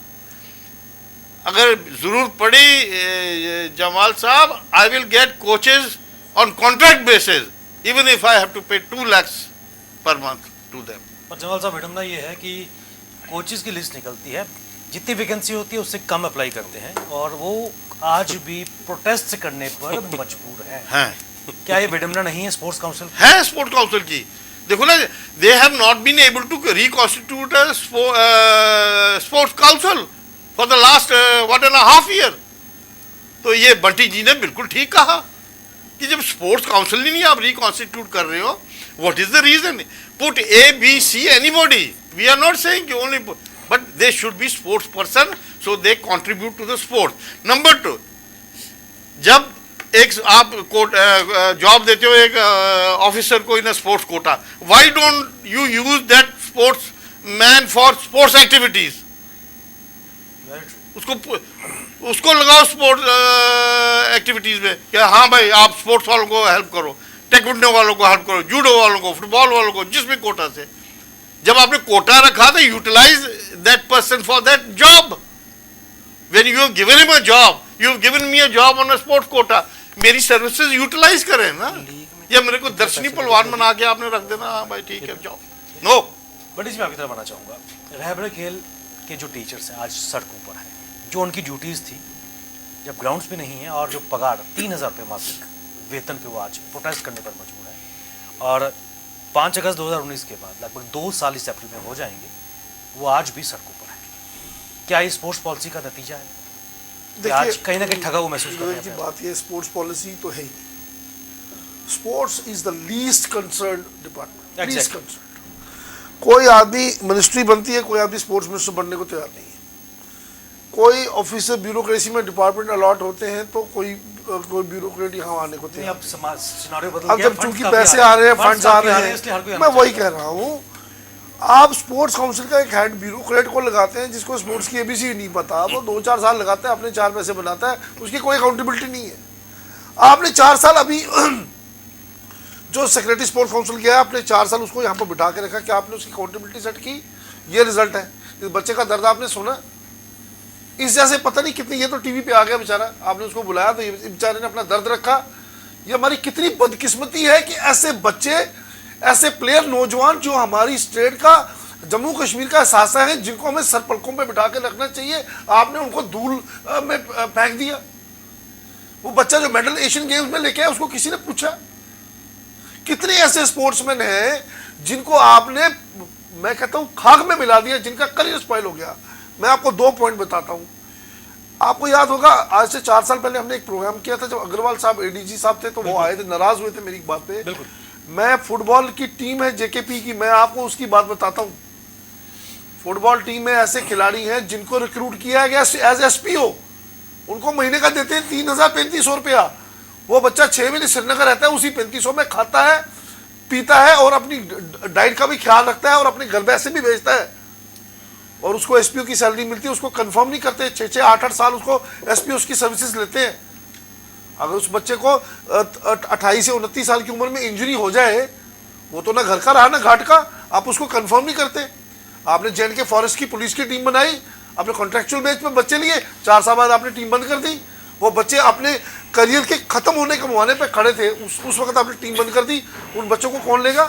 B: अगर ज़रूरत पड़ी जमाल साहब, I will get coaches on contract basis, even if I have to pay 2 lakhs per month to them.
A: पर जमाल साहब, विडम्बना ये है कि कोचेज़ की लिस्ट निकलती है, जितनी वैकेंसी होती है उससे कम अप्लाई करते हैं, और वो आज भी प्रोटेस्ट करने पर मजबूर है। क्या ये विडम्बना नहीं है स्पोर्ट्स काउंसिल?
B: है स्पोर्ट्स काउंसिल की। देखो ना, they have not been able to reconstitute sports council for the last 1.5 year। तो ये बंटी जी ने बिल्कुल ठीक कहा कि जब स्पोर्ट्स काउंसिल ही नहीं आप रिकॉन्स्टिट्यूट कर रहे हो, what is the reason? Put A, B, C anybody, we are not saying only, but they should be sports person, so they contribute to the sport. Number 2, जब एक आप जॉब देते हो एक ऑफिसर को in sports quota, why don't you use that sports man for sports activities? उसको लगाओ sports activities में, क्या हाँ भाई आप स्पोर्ट्स वालों को हेल्प करो, टेक्वांडो वालों को हेल्प करो, जूडो वालों को, फुटबॉल वालों को, जिस भी कोटा से। जब आपने कोटा रखा तो utilise that person for that job. When you have given him a job, you have given me a job on a sport quota, मेरी सर्विसेज यूटिलाइज करें ना, या मेरे को दर्शनी पहलवान बना के आपने रख देना, हाँ भाई ठीक है जाओ। नो,
A: बट इसमें आपकी तरफ आना चाहूँगा, रहबर खेल के जो टीचर्स हैं आज सड़कों पर हैं, जो उनकी ड्यूटीज़ थी जब ग्राउंड्स पे नहीं है, और जो पगार 3,000 रुपये मासिक वेतन पे वो आज प्रोटेस्ट करने पर मजबूर है। और 5 अगस्त 2019 के बाद लगभग 2 साल इस अप्रैल में हो जाएंगे, वो आज भी सड़कों पर है। क्या ये स्पोर्ट्स पॉलिसी का नतीजा है कि आज कहीं ना कहीं ठगा हुआ महसूस कर रहे
C: की
A: हैं?
C: बात ये स्पोर्ट्स पॉलिसी तो है ही, sports is the least concern department, least concern. कोई आदमी मिनिस्ट्री बनती है, कोई आदमी स्पोर्ट्स मिनिस्टर बनने को तैयार नहीं है। कोई ऑफिसर ब्यूरोक्रेसी में डिपार्टमेंट अलॉट होते हैं तो कोई ब्यूरोक्रेट यहाँ आने को तैयार
A: अब समाज सिनारियो बदल
C: अब
A: गया,
C: जब
A: funds
C: चूंकि
A: काफी
C: पैसे आ रहे हैं, फंड्स आ
A: काफी
C: रहे
A: इसलिए हर कोई
C: हैं,
A: आना
C: मैं वही
A: चाहता
C: कह रहा हूँ, आप स्पोर्ट्स काउंसिल का एक हेड ब्यूरोक्रेट को लगाते हैं जिसको स्पोर्ट्स की एबीसी नहीं पता, वो 2-4 साल लगाता है, अपने 4 पैसे बनाता है, उसकी कोई अकाउंटेबिलिटी नहीं है। आपने 4 साल अभी जो सेक्रेटरी स्पोर्ट्स काउंसिल किया है, आपने 4 साल उसको यहाँ पर बिठा के रखा, क्या आपने उसकी अकाउंटेबिलिटी सेट की? ये रिजल्ट है। इस बच्चे का दर्द आपने सुना? इस जैसे पता नहीं कितनी, ये तो टीवी पे आ गया बेचारा, आपने उसको बुलाया तो ये बेचारे ने अपना दर्द रखा। ये हमारी कितनी बदकिस्मती है कि ऐसे बच्चे, ऐसे प्लेयर, नौजवान जो हमारी स्टेट का, जम्मू कश्मीर का एहसासा है, जिनको हमें सर पलकों पे बिठा के रखना चाहिए, आपने उनको धूल में फेंक दिया। वो बच्चा जो मेडल एशियन गेम्स में लेके आया, उसको किसी ने पूछा? कितने ऐसे स्पोर्ट्समैन हैं जिनको आपने, मैं कहता हूं, खाक में मिला दिया, जिनका करियर स्पॉइल हो गया। मैं आपको 2 पॉइंट बताता हूं। आपको याद होगा, आज से 4 साल पहले हमने एक प्रोग्राम किया था, जब अग्रवाल साहब एडीजी साहब थे, तो वो आए थे, नाराज हुए थे मेरी बात पे।
A: बिल्कुल।
C: मैं फुटबॉल की टीम है जेकेपी की, मैं आपको उसकी बात बताता हूं। फुटबॉल टीम में ऐसे खिलाड़ी हैं जिनको रिक्रूट किया गया एज एसपीओ, उनको महीने का देते हैं 3,000-3,500 रुपया। वो बच्चा 6 महीने श्रीनगर रहता है, उसी 3,500 में खाता है, पीता है, और अपनी डाइट का भी ख्याल रखता है, और अपने घर पैसे भी भेजता है, और उसको एसपीओ की सैलरी मिलती है। उसको कंफर्म नहीं करते, 6-6, 8-8 साल उसको एसपीओ उसकी सर्विसेज लेते हैं। अगर उस बच्चे को 28 से 29 साल की उम्र में इंजरी हो जाए, वो तो ना घर का रहा ना घाट का, आप उसको कंफर्म नहीं करते। आपने जे&के फॉरेस्ट की पुलिस की टीम बनाई, आपने कॉन्ट्रेक्चुअल बेस पे बच्चे लिए, 4 साल बाद आपने टीम बंद कर दी। वो बच्चे अपने करियर के खत्म होने के मुहाने पे खड़े थे, उस वक्त आपने टीम बंद कर दी। उन बच्चों को कौन लेगा?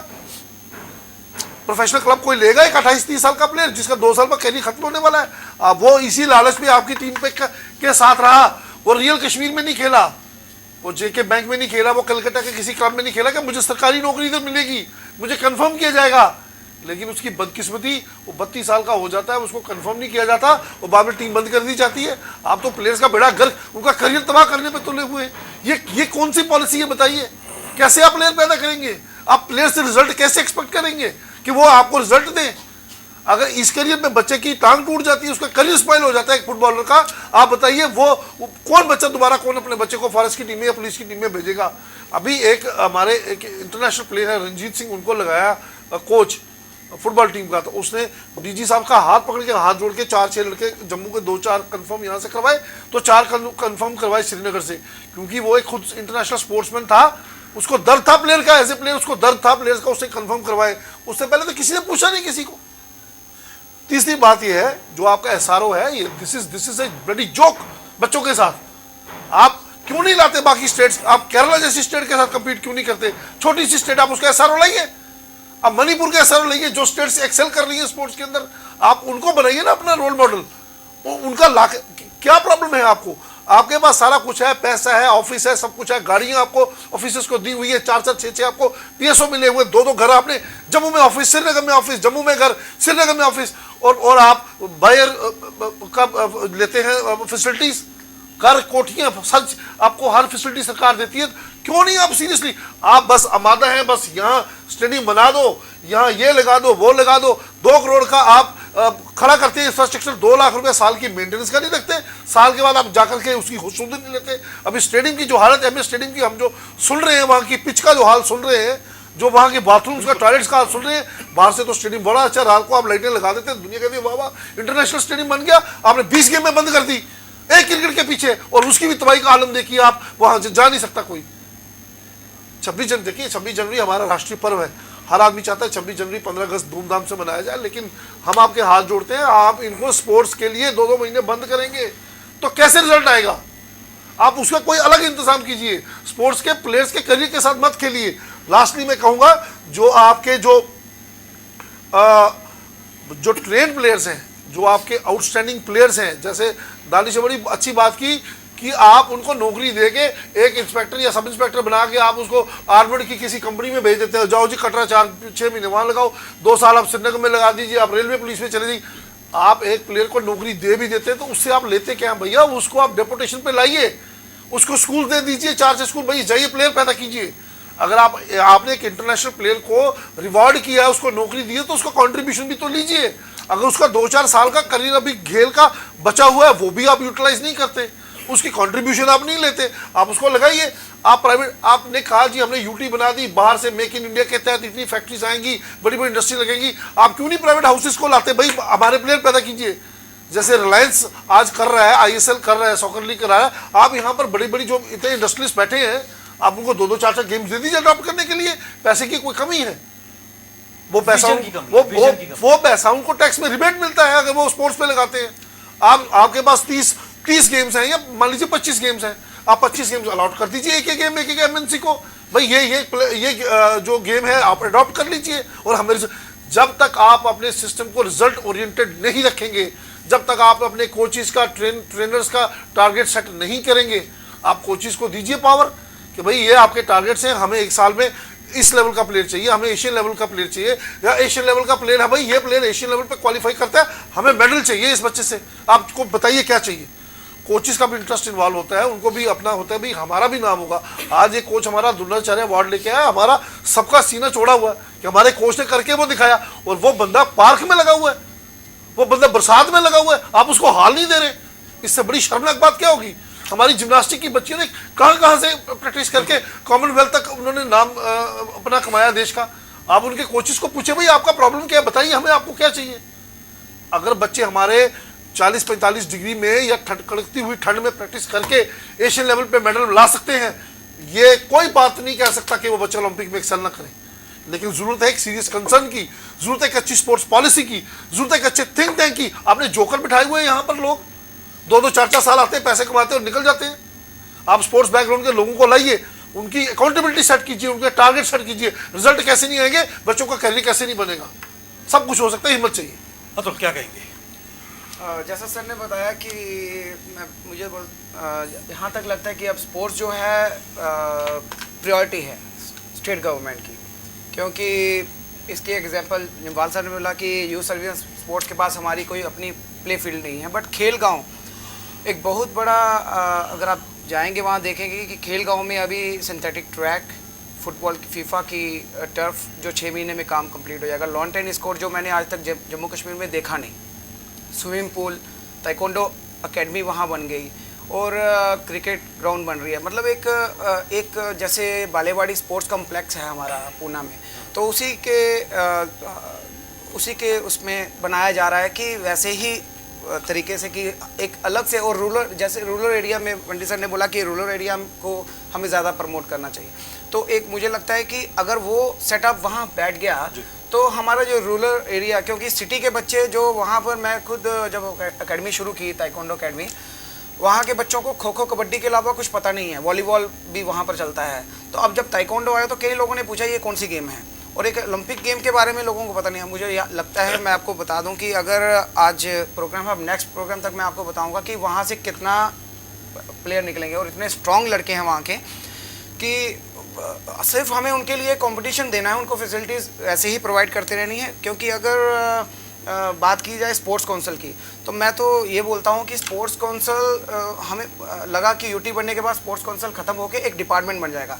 C: प्रोफेशनल क्लब कोई लेगा एक 28-30 साल का प्लेयर जिसका 2 साल में करियर खत्म होने वाला है? वो इसी लालच में आपकी टीम पे के साथ रहा। वो रियल कश्मीर में नहीं खेला, वो जेके बैंक में नहीं खेला, वो कलकत्ता के किसी क्लब में नहीं खेला कि मुझे सरकारी नौकरी इधर मिलेगी, मुझे कंफर्म किया जाएगा। लेकिन उसकी बदकिस्मती, वो 32 साल का हो जाता है, उसको कंफर्म नहीं किया जाता, वो बाद में टीम बंद कर दी जाती है। आप तो प्लेयर्स का बेड़ा गर्क, उनका करियर तबाह करने पे तुले हुए हैं। ये कौन सी पॉलिसी है बताइए? कैसे आप प्लेयर पैदा करेंगे? आप प्लेयर से रिजल्ट कैसे एक्सपेक्ट करेंगे कि वो आपको रिजल्ट दें? अगर इस करियर में बच्चे की टांग टूट जाती है, उसका करियर स्पॉइल हो जाता है एक फुटबॉलर का, आप बताइए वो कौन बच्चा दोबारा, कौन अपने बच्चे को फॉरेस्ट की टीम में या पुलिस की टीम में भेजेगा? अभी एक हमारे एक इंटरनेशनल प्लेयर है रंजीत सिंह, उनको लगाया कोच फुटबॉल टीम का, तो उसने डीजी साहब का हाथ पकड़ के, हाथ जोड़ के 4-6 लड़के जम्मू के 2-4 कंफर्म यहाँ से करवाए, तो 4 कंफर्म करवाए श्रीनगर से, क्योंकि वो एक खुद इंटरनेशनल स्पोर्ट्समैन था, उसको दर्द था प्लेयर का, एज ए प्लेयर उसको दर्द था प्लेयर्स का, उसने कंफर्म करवाए। उससे पहले तो किसी ने पूछा नहीं किसी को। तीसरी बात यह है, जो आपका एसआरओ है, ये this is a bloody joke बच्चों के साथ। आप क्यों नहीं लाते बाकी स्टेट्स? आप केरला जैसी स्टेट के साथ कंपीट क्यों नहीं करते? छोटी सी स्टेट, आप उसका एसआरओ लाइए। आप मणिपुर के एसआरओ लाइए, जो स्टेट्स एक्सेल कर रही है स्पोर्ट्स के अंदर, आप उनको बनाइए ना अपना रोल मॉडल। उनका ला, क्या प्रॉब्लम है आपको? आपके पास सारा कुछ है, पैसा है, ऑफिस है, सब कुछ है, गाड़ियां आपको ऑफिस को दी हुई है, 4-4, 6-6 आपको पीएसओ मिले हुए, 2-2 घर आपने, जम्मू में ऑफिस, श्रीनगर में ऑफिस, जम्मू में घर, श्रीनगर में ऑफिस, और आप बायर का लेते हैं फैसिलिटीज, घर, कोठियां, सच आपको हर फैसिलिटी सरकार देती है। क्यों नहीं आप सीरियसली, आप बस आमादा हैं, बस यहाँ स्टेडियम बना दो, यहाँ ये लगा दो, वो लगा दो, 2 करोड़ का आप खड़ा करते हैं इंफ्रास्ट्रक्चर, 2 लाख रुपए साल की मेंटेनेंस का नहीं रखते, साल के बाद आप जाकर के उसकी खुशबू नहीं लेते। अभी स्टेडियम की जो हालत है, स्टेडियम की हम जो सुन रहे हैं, वहाँ की पिच का जो हाल सुन रहे हैं, जो वहाँ के बाथरूम्स का, टॉयलेट्स का हाल सुन रहे हैं, बाहर से तो स्टेडियम बड़ा अच्छा, रात को आप लाइटें लगा देते हैं, दुनिया कहती है वाह वाह इंटरनेशनल स्टेडियम बन गया। आपने 20 गेम में बंद कर दी एक क्रिकेट के पीछे, और उसकी भी तबाही का आलम देखिए आप, वहाँ जा नहीं सकता कोई। 26 जनवरी, देखिए 26 जनवरी हमारा राष्ट्रीय पर्व है, हर आदमी चाहता है 26 जनवरी 15 अगस्त धूमधाम से मनाया जाए, लेकिन हम आपके हाथ जोड़ते हैं, आप इनको स्पोर्ट्स के लिए 2-2 महीने बंद करेंगे तो कैसे रिजल्ट आएगा? आप उसका कोई अलग इंतजाम कीजिए। स्पोर्ट्स के प्लेयर्स के करियर के साथ मत खेलिए। लास्टली मैं कहूँगा, जो आपके जो ट्रेन प्लेयर्स हैं, जो आपके आउटस्टैंडिंग प्लेयर्स हैं, जैसे दानिश ने बड़ी अच्छी बात की कि आप उनको नौकरी देके एक इंस्पेक्टर या सब इंस्पेक्टर बना के आप उसको आर्मड की किसी कंपनी में भेज देते हो, जाओ जी कटरा 4-6 महीने वहाँ लगाओ, 2 साल आप श्रीनगर में लगा दीजिए, आप रेलवे पुलिस में चले जाइए। आप एक प्लेयर को नौकरी दे भी देते हैं तो उससे आप लेते क्या हैं भैया? उसको आप डेपुटेशन पे लाइए, उसको स्कूल दे दीजिए, 4 स्कूल, भाई जाइए प्लेयर पैदा कीजिए। अगर आपने एक इंटरनेशनल प्लेयर को रिवॉर्ड किया, उसको नौकरी दी है, तो उसका कंट्रीब्यूशन भी तो लीजिए। अगर उसका 2-4 साल का करियर अभी खेल का बचा हुआ है, वो भी आप यूटिलाइज नहीं करते, उसकी कंट्रीब्यूशन आप नहीं लेते, आप उसको लगाइए। आप प्राइवेट, आपने कहा जी हमने यूटी बना दी, बाहर से मेक इन इंडिया के तहत इतनी फैक्ट्रीज आएंगी, बड़ी बड़ी इंडस्ट्री लगेंगी, आप क्यों नहीं प्राइवेट हाउसेस को लाते? भाई हमारे प्लेयर पैदा कीजिए, जैसे रिलायंस आज कर रहा है, ISL कर रहा है, सॉकर लीग कर रहा है। आप यहाँ पर बड़ी बड़ी जो इतने इंडस्ट्रियलिस्ट बैठे हैं, आप उनको 2-2, 4-4 गेम्स दे दीजिए अडॉप्ट करने के लिए। पैसे की कोई कमी है? वो पैसा वो पैसा उनको टैक्स में रिबेट मिलता है अगर वो स्पोर्ट्स पे लगाते हैं। आपके पास 30 गेम्स हैं, या मान लीजिए 25 गेम्स हैं, आप 25 गेम्स अलॉट कर दीजिए, एक एक MNC को। भाई ये जो गेम है आप अडॉप्ट कर लीजिए। और हमें जब तक आप अपने सिस्टम को रिजल्ट ओरिएंटेड नहीं रखेंगे, जब तक आप अपने कोचेस का ट्रेनर्स का टारगेट सेट नहीं करेंगे, आप कोचेस को दीजिए पावर कि भाई ये आपके टारगेट्स हैं, हमें एक साल में इस लेवल का प्लेयर चाहिए, हमें एशियन लेवल का प्लेयर चाहिए, या एशियन लेवल का प्लेयर है, भाई ये प्लेयर एशियन लेवल पे क्वालिफाई करता है, हमें मेडल चाहिए इस बच्चे से, आपको बताइए क्या चाहिए। कोचेस का भी इंटरेस्ट इन्वॉल्व होता है, उनको भी अपना होता है, भाई हमारा भी नाम होगा। आज एक कोच हमारा द्रोणाचार्य अवार्ड लेके आया, हमारा सबका सीना चौड़ा हुआ कि हमारे कोच ने करके वो दिखाया, और वो बंदा पार्क में लगा हुआ है, वो बंदा बरसात में लगा हुआ है, आप उसको हाल नहीं दे रहे। इससे बड़ी शर्मनाक बात क्या होगी? हमारी जिम्नास्टिक की बच्चियों ने कहाँ से प्रैक्टिस करके कॉमनवेल्थ तक उन्होंने नाम अपना कमाया देश का। आप उनके कोचेस को पूछे भाई आपका प्रॉब्लम क्या है, बताइए हमें, आपको क्या चाहिए। अगर बच्चे हमारे 40-45 डिग्री में या कड़कती हुई ठंड में प्रैक्टिस करके एशियन लेवल पे मेडल ला सकते हैं, ये कोई बात नहीं कह सकता कि वो बच्चे ओलंपिक में एक्सेल ना करें। लेकिन जरूरत है एक सीरियस कंसर्न की, जरूरत है एक अच्छी स्पोर्ट्स पॉलिसी की, जरूरत है एक अच्छे थिंक टैंक की। आपने जोकर बिठाए हुए हैं यहाँ पर, लोग 2-2, 4-4 साल आते हैं, पैसे कमाते हैं और निकल जाते हैं। आप स्पोर्ट्स बैकग्राउंड के लोगों को लाइए, उनकी अकाउंटेबिलिटी सेट कीजिए, उनके टारगेट सेट कीजिए। रिजल्ट कैसे नहीं आएंगे, बच्चों का कैरियर कैसे नहीं बनेगा, सब कुछ हो सकता है, हिम्मत चाहिए।
A: तो क्या कहेंगे?
D: जैसा सर ने बताया कि मुझे यहाँ तक लगता है कि अब स्पोर्ट्स जो है प्रायोरिटी है स्टेट गवर्नमेंट की, क्योंकि इसकी एग्जांपल निम्बाल सर ने बोला कि यूथ सर्विस स्पोर्ट्स के पास हमारी कोई अपनी प्ले फील्ड नहीं है, बट खेल गांव एक बहुत बड़ा अगर आप जाएंगे वहाँ देखेंगे कि खेल गांव में अभी सिंथेटिक ट्रैक, फुटबॉल की फीफा की टर्फ जो 6 महीने में काम कंप्लीट हो जाएगा, लॉन टेनिस कोर्ट जो मैंने आज तक जम्मू कश्मीर में देखा नहीं, स्विमिंग पूल, ताइक्वांडो अकेडमी वहाँ बन गई, और क्रिकेट ग्राउंड बन रही है। मतलब एक जैसे बालेवाड़ी स्पोर्ट्स कॉम्प्लेक्स है हमारा पूना में, तो उसी के उसमें बनाया जा रहा है कि वैसे ही तरीके से कि एक अलग से, और रूरल एरिया में वंडी सर ने बोला कि रूरल एरिया को हमें ज़्यादा प्रमोट करना चाहिए। तो एक मुझे लगता है कि अगर वो सेटअप वहाँ बैठ गया तो हमारा जो रूरल एरिया, क्योंकि सिटी के बच्चे जो वहाँ पर, मैं खुद जब अकेडमी शुरू की ताइक्वांडो अकेडमी, वहाँ के बच्चों को खो खो कबड्डी के अलावा कुछ पता नहीं है, वॉलीबॉल भी वहाँ पर चलता है। तो अब जब ताइक्वांडो आया तो कई लोगों ने पूछा ये कौन सी गेम है, और एक ओलंपिक गेम के बारे में लोगों को पता नहीं है। मुझे लगता है, मैं आपको बता दूं कि अगर आज प्रोग्राम है, अब नेक्स्ट प्रोग्राम तक मैं आपको बताऊंगा कि वहाँ से कितना प्लेयर निकलेंगे, और इतने स्ट्रॉन्ग लड़के हैं वहाँ के कि सिर्फ हमें उनके लिए कंपटीशन देना है, उनको फैसिलिटीज़ ऐसे ही प्रोवाइड करते रहनी है। क्योंकि अगर बात की जाए स्पोर्ट्स काउंसिल की, तो मैं तो ये बोलता हूँ कि स्पोर्ट्स काउंसिल, हमें लगा कि यूटी बनने के बाद स्पोर्ट्स काउंसिल ख़त्म होकर एक डिपार्टमेंट बन जाएगा।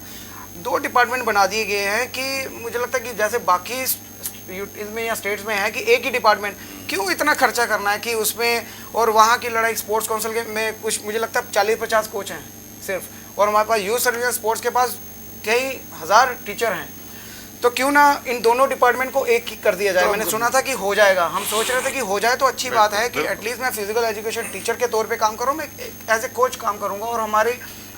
D: 2 डिपार्टमेंट बना दिए गए हैं कि मुझे लगता है कि जैसे बाकी इसमें या स्टेट्स में है कि एक ही डिपार्टमेंट, क्यों इतना खर्चा करना है कि उसमें, और वहाँ की लड़ाई स्पोर्ट्स काउंसिल के में कुछ मुझे लगता है 40-50 कोच हैं सिर्फ, और हमारे पास यूथ सर्विस स्पोर्ट्स के पास कई हज़ार टीचर हैं। तो क्यों ना इन दोनों डिपार्टमेंट को एक ही कर दिया जाए। मैंने सुना था कि हो जाएगा, हम सोच रहे थे कि हो जाए तो अच्छी बात है कि एटलीस्ट मैं फिजिकल एजुकेशन टीचर के तौर पे काम करूँ, मैं एज ए कोच काम करूँगा, और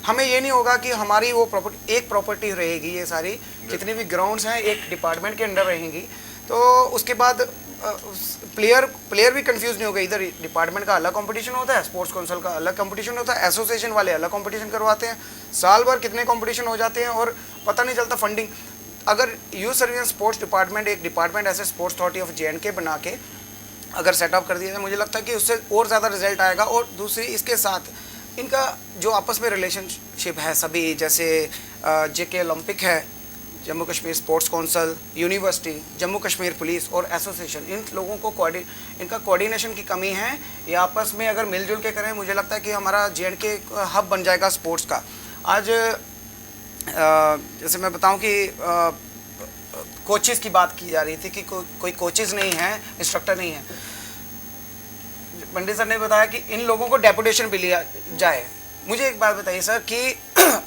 D: हमें ये नहीं होगा कि हमारी वो प्रॉपर्टी रहेगी, ये सारी जितनी भी ग्राउंड्स हैं एक डिपार्टमेंट के अंडर रहेंगी। तो उसके बाद प्लेयर भी कंफ्यूज नहीं हो गए। इधर डिपार्टमेंट का अलग कंपटीशन होता है, स्पोर्ट्स काउंसिल का अलग कंपटीशन होता है, एसोसिएशन वाले अलग कंपटीशन करवाते हैं, साल भर कितने कंपटीशन हो जाते हैं और पता नहीं चलता फंडिंग। अगर यूथ सर्विस स्पोर्ट्स डिपार्टमेंट एक डिपार्टमेंट ऐसे स्पोर्ट्स अथॉरिटी ऑफ JNK बना के अगर सेटअप कर दिया जाए, मुझे लगता है कि उससे और ज़्यादा रिजल्ट आएगा। और दूसरी इसके साथ इनका जो आपस में रिलेशनशिप है सभी, जैसे JK ओलंपिक है, Jammu Kashmir sports council, university, Jammu Kashmir police और एसोसिएशन, इन लोगों को इनका कोऑर्डिनेशन की कमी है। ये आपस में अगर मिलजुल के करें, मुझे लगता है कि हमारा JNK हब बन जाएगा स्पोर्ट्स का। आज जैसे मैं बताऊं कि कोचेस की बात की जा रही थी कि कोई कोचेस नहीं है, इंस्ट्रक्टर नहीं है। पंडित सर ने बताया कि इन लोगों को डेपुटेशन भी लिया जाए। मुझे एक बात बताइए सर कि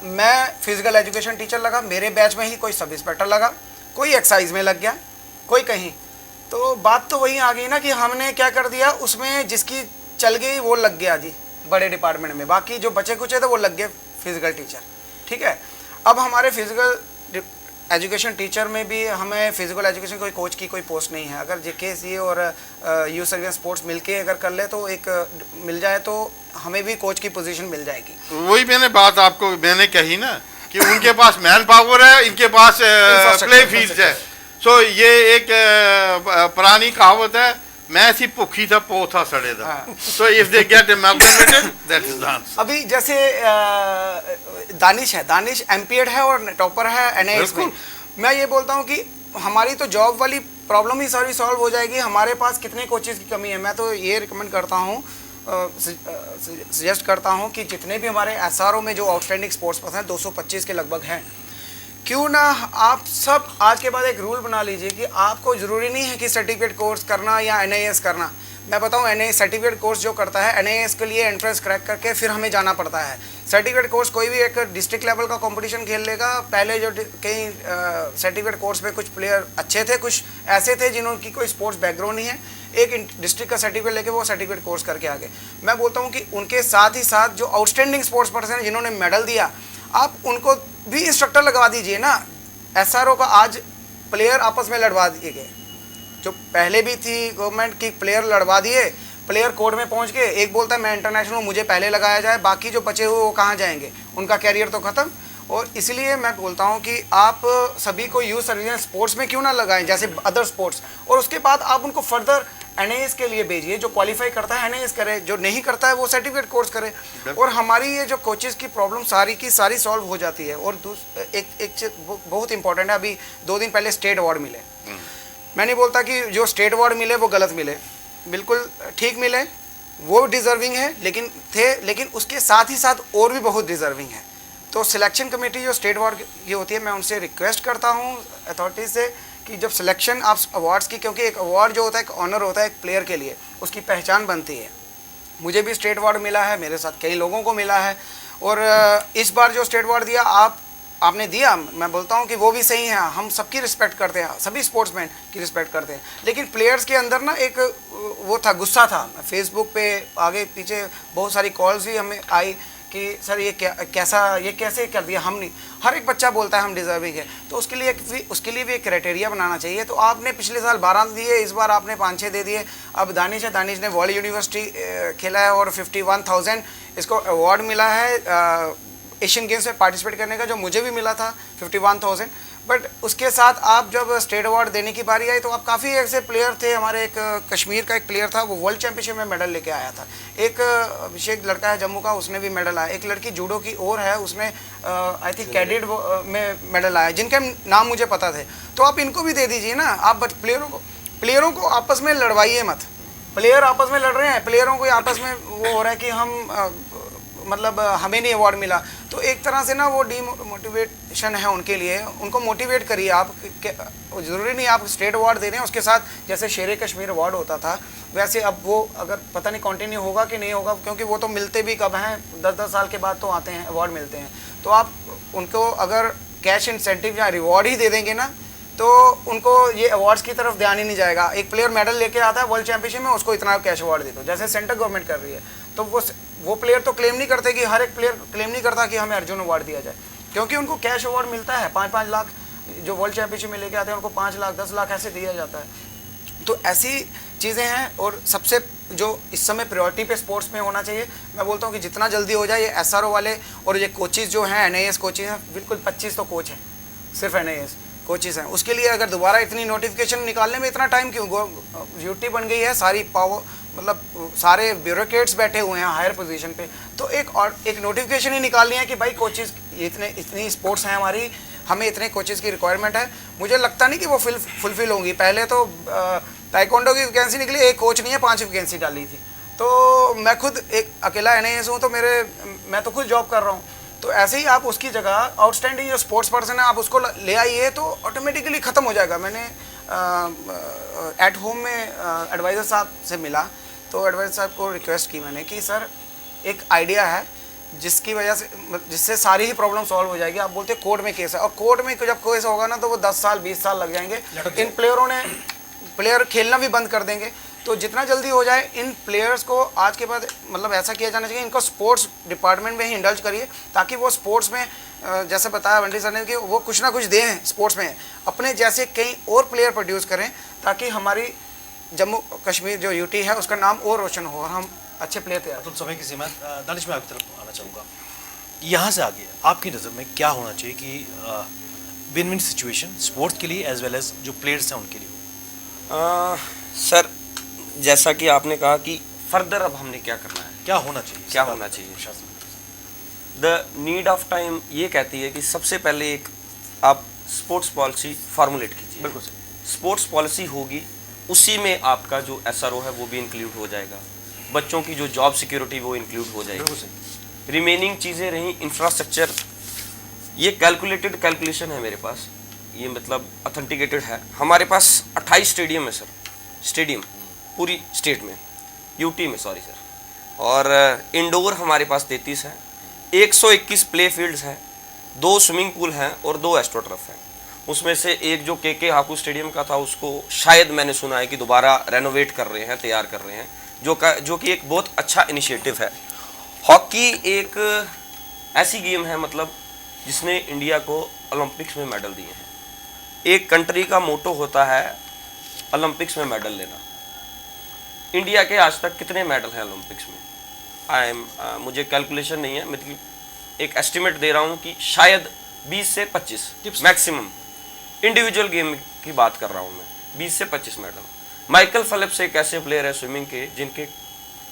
D: मैं फिजिकल एजुकेशन टीचर लगा, मेरे बैच में ही कोई सब इंस्पेक्टर लगा, कोई एक्साइज में लग गया, कोई कहीं, तो बात तो वही आ गई ना कि हमने क्या कर दिया, उसमें जिसकी चल गई वो लग गया जी बड़े डिपार्टमेंट में, बाकी जो बचे कुचे थे वो लग गए फिजिकल टीचर। ठीक है, अब हमारे फिजिकल एजुकेशन टीचर में भी हमें फिजिकल एजुकेशन कोई कोच की कोई पोस्ट नहीं है। अगर JKC और यूथ सर्विस स्पोर्ट्स मिलके अगर कर ले तो एक मिल जाए तो हमें भी कोच की पोजीशन मिल जाएगी।
B: वही बात आपको मैंने कही ना कि उनके पास मैन पावर है, इनके पास प्ले फील्ड है। सो ये एक पुरानी कहावत है, मैं सी भुखी था पोथा सड़े था। So if they get amalgamated that is the answer.
D: अभी जैसे दानिश है, दानिश एमपीएड है और टॉपर है NIS में। मैं ये बोलता हूँ कि हमारी तो जॉब वाली प्रॉब्लम ही सारी सॉल्व हो जाएगी। हमारे पास कितने कोचेस की कमी है, मैं तो ये रिकमेंड करता हूँ, सजेस्ट करता हूँ कि जितने भी हमारे SRO में जो आउटस्टैंडिंग स्पोर्ट्स पर्सन हैं 225 के लगभग हैं, क्यों ना आप सब आज के बाद एक रूल बना लीजिए कि आपको ज़रूरी नहीं है कि सर्टिफिकेट कोर्स करना या NIS करना। मैं बताऊं, NIS सर्टिफिकेट कोर्स जो करता है, NIS के लिए एंट्रेंस क्रैक करके फिर हमें जाना पड़ता है। सर्टिफिकेट कोर्स कोई भी एक डिस्ट्रिक्ट लेवल का कंपटीशन खेल लेगा। पहले जो कई सर्टिफिकेट कोर्स में कुछ प्लेयर अच्छे थे, कुछ ऐसे थे जिन्होंने कोई स्पोर्ट्स बैकग्राउंड नहीं है, एक डिस्ट्रिक्ट का सर्टिफिकेट लेके वो सर्टिफिकेट कोर्स करके आ गए। मैं बोलता हूँ कि उनके साथ ही साथ जो आउटस्टैंडिंग स्पोर्ट्स पर्सन हैं जिन्होंने मेडल दिया, आप उनको भी इंस्ट्रक्टर लगवा दीजिए ना। SRO का आज प्लेयर आपस में लड़वा दिए गए, जो पहले भी थी गवर्नमेंट की, प्लेयर लड़वा दिए, प्लेयर कोर्ट में पहुंच गए, एक बोलता है मैं इंटरनेशनल हूँ मुझे पहले लगाया जाए, बाकी जो बचे हुए वो कहाँ जाएंगे, उनका कैरियर तो ख़त्म। और इसलिए मैं बोलता हूँ कि आप सभी को यूथ सर्विस स्पोर्ट्स में क्यों ना लगाएं जैसे अदर स्पोर्ट्स, और उसके बाद आप उनको फर्दर NIS के लिए भेजिए। जो क्वालिफाई करता है NIS करे, जो नहीं करता है वो सर्टिफिकेट कोर्स करे, और हमारी ये जो कोचेस की प्रॉब्लम सारी की सारी सॉल्व हो जाती है। और एक चीज़ बहुत इंपॉर्टेंट है, अभी 2 दिन पहले स्टेट अवार्ड मिले। मैं नहीं बोलता कि जो स्टेट अवार्ड मिले वो गलत मिले, बिल्कुल ठीक मिले, वो डिज़र्विंग है, लेकिन उसके साथ ही साथ और भी बहुत डिज़र्विंग है। तो सिलेक्शन कमेटी जो स्टेट अवार्ड की होती है, मैं उनसे रिक्वेस्ट करता हूँ अथॉरिटी से कि जब सिलेक्शन आप अवार्ड्स की, क्योंकि एक अवार्ड जो होता है एक ऑनर होता है एक प्लेयर के लिए, उसकी पहचान बनती है। मुझे भी स्टेट अवार्ड मिला है, मेरे साथ कई लोगों को मिला है, और इस बार जो स्टेट अवार्ड दिया आपने दिया, मैं बोलता हूँ कि वो भी सही है। हम सबकी रिस्पेक्ट करते हैं, सभी स्पोर्ट्समैन की रिस्पेक्ट करते हैं, लेकिन प्लेयर्स के अंदर ना एक वो था, गुस्सा था। फेसबुक पे आगे पीछे बहुत सारी कॉल्स भी हमें आई कि सर ये कैसे कर दिया। हम नहीं, हर एक बच्चा बोलता है हम डिजर्विंग है, तो उसके लिए भी एक क्राइटेरिया बनाना चाहिए। तो आपने पिछले साल 12 दिए, इस बार आपने 5-6 दे दिए। अब दानिश है, दानिश ने वर्ल्ड यूनिवर्सिटी खेला है और 51,000 इसको अवार्ड मिला है एशियन गेम्स में पार्टिसिपेट करने का, जो मुझे भी मिला था 51,000। बट उसके साथ आप जब स्टेट अवार्ड देने की बारी आई तो आप काफ़ी ऐसे प्लेयर थे। हमारे एक कश्मीर का एक प्लेयर था, वो वर्ल्ड चैंपियनशिप में मेडल लेके आया था। एक अभिषेक लड़का है जम्मू का, उसने भी मेडल आया। एक लड़की जूडो की और है, उसने आई थिंक कैडेट में मेडल आया, जिनके नाम मुझे पता थे। तो आप इनको भी दे दीजिए ना। आप प्लेयरों को आपस में लड़वाइए मत। प्लेयर आपस में लड़ रहे हैं, प्लेयरों को आपस में वो हो रहा है कि हम मतलब हमें नहीं अवार्ड मिला, तो एक तरह से ना वो डीमोटिवेशन है उनके लिए। उनको मोटिवेट करिए आप। ज़रूरी नहीं आप स्टेट अवार्ड दे रहे हैं, उसके साथ जैसे शेर कश्मीर अवार्ड होता था वैसे अब वो अगर पता नहीं कंटिन्यू होगा कि नहीं होगा, क्योंकि वो तो मिलते भी कब हैं, 10-10 साल के बाद तो आते हैं अवार्ड मिलते हैं। तो आप उनको अगर कैश इंसेंटिव या रिवॉर्ड ही दे देंगे ना, तो उनको ये अवार्ड्स की तरफ ध्यान ही नहीं जाएगा। एक प्लेयर मेडल लेके आता है वर्ल्ड चैंपियनशिप में, उसको इतना कैश अवार्ड दे दो, जैसे सेंट्रल गवर्नमेंट कर रही है। तो वो प्लेयर तो क्लेम नहीं करते कि हर एक प्लेयर क्लेम नहीं करता कि हमें अर्जुन अवार्ड दिया जाए, क्योंकि उनको कैश अवार्ड मिलता है 5-5 लाख। जो वर्ल्ड चैंपियनशिप में लेके आते हैं उनको 5 लाख 10 लाख ऐसे दिया जाता है। तो ऐसी चीज़ें हैं। और सबसे जो इस समय प्रायोरिटी पे स्पोर्ट्स में होना चाहिए, मैं बोलता हूँ कि जितना जल्दी हो जाए, ये SRO वाले और ये कोचेज़ जो हैं, NIS कोचेज़ हैं, बिल्कुल 25 तो कोच हैं, सिर्फ NIS कोचेज़ हैं। उसके लिए अगर दोबारा इतनी नोटिफिकेशन निकालने में इतना टाइम क्यों? ड्यूटी बन गई है, सारी पावर मतलब सारे ब्यूरोक्रेट्स बैठे हुए हैं हायर पोजीशन पे, तो एक नोटिफिकेशन ही निकालनी है कि भाई कोचेज़ इतनी स्पोर्ट्स हैं हमारी, हमें इतने कोचेज़ की रिक्वायरमेंट है। मुझे लगता नहीं कि वो फुलफिल होंगी। पहले तो ताइक्वांडो की वैकेंसी निकली, एक कोच नहीं है, 5 वैकेंसी डाली थी। तो मैं खुद एक अकेला NIS हूँ, तो मैं तो खुद जॉब कर रहा हूँ। तो ऐसे ही आप उसकी जगह आउटस्टैंडिंग जो स्पोर्ट्स पर्सन है, आप उसको ले आइए तो ऑटोमेटिकली ख़त्म हो जाएगा। मैंने एट होम में एडवाइज़र साहब से मिला, तो एडवाइज़र साहब को रिक्वेस्ट की मैंने कि सर एक आइडिया है जिसकी वजह से जिससे सारी ही प्रॉब्लम सॉल्व हो जाएगी। आप बोलते हैं कोर्ट में केस है, और कोर्ट में जब केस होगा ना तो वो 10 साल 20 साल लग जाएंगे। इन प्लेयर खेलना भी बंद कर देंगे। तो जितना जल्दी हो जाए इन प्लेयर्स को आज के बाद मतलब ऐसा किया जाना चाहिए, इनको स्पोर्ट्स डिपार्टमेंट में ही इंडल्ज करिए, ताकि वो स्पोर्ट्स में जैसे बताया वंडी सर ने कि वो कुछ ना कुछ दें स्पोर्ट्स में, अपने जैसे कई और प्लेयर प्रोड्यूस करें, ताकि हमारी जम्मू कश्मीर जो UT है उसका नाम और रोशन हो और हम अच्छे प्लेयर तैयार।
A: तो समय की सीमा, दानिश मैं आपकी तरफ आना चाहूँगा। यहाँ से आगे आपकी नज़र में क्या होना चाहिए कि विन विन सिचुएशन स्पोर्ट्स के लिए एज वेल एज जो प्लेयर्स हैं उनके लिए हो?
E: सर जैसा कि आपने कहा कि फर्दर अब हमने क्या करना है,
A: क्या होना चाहिए,
E: क्या होना चाहिए? द नीड ऑफ टाइम ये कहती है कि सबसे पहले एक आप स्पोर्ट्स पॉलिसी फार्मुलेट कीजिए।
A: बिल्कुल सही।
E: स्पोर्ट्स पॉलिसी होगी, उसी में आपका जो SRO है वो भी इंक्लूड हो जाएगा, बच्चों की जो जॉब सिक्योरिटी वो इंक्लूड हो जाएगी। रिमेनिंग चीज़ें रहीं इंफ्रास्ट्रक्चर, ये कैलकुलेटेड कैलकुलेशन है मेरे पास, ये मतलब ऑथेंटिकेटेड है। हमारे पास 28 स्टेडियम है सर, स्टेडियम पूरी स्टेट में, UT में सॉरी सर, और इंडोर हमारे पास 33 हैं, 121 प्ले फील्ड्स हैं, 2 स्विमिंग पूल हैं और 2 एस्ट्रोटर्फ हैं। उसमें से एक जो KK हाकू स्टेडियम का था उसको शायद मैंने सुना है कि दोबारा रेनोवेट कर रहे हैं, तैयार कर रहे हैं, जो कि एक बहुत अच्छा इनिशिएटिव है। हॉकी एक ऐसी गेम है मतलब जिसने इंडिया को ओलंपिक्स में मेडल दिए हैं। एक कंट्री का मोटो होता है ओलंपिक्स में मेडल लेना। इंडिया के आज तक कितने मेडल हैं ओलंपिक्स में? मुझे कैलकुलेशन नहीं है, मतलब एक एस्टिमेट दे रहा हूँ कि शायद 20 से 25 मैक्सिमम। इंडिविजुअल गेम की बात कर रहा हूँ मैं, 20 से 25 मेडल। माइकल फेल्प्स एक ऐसे प्लेयर है स्विमिंग के जिनके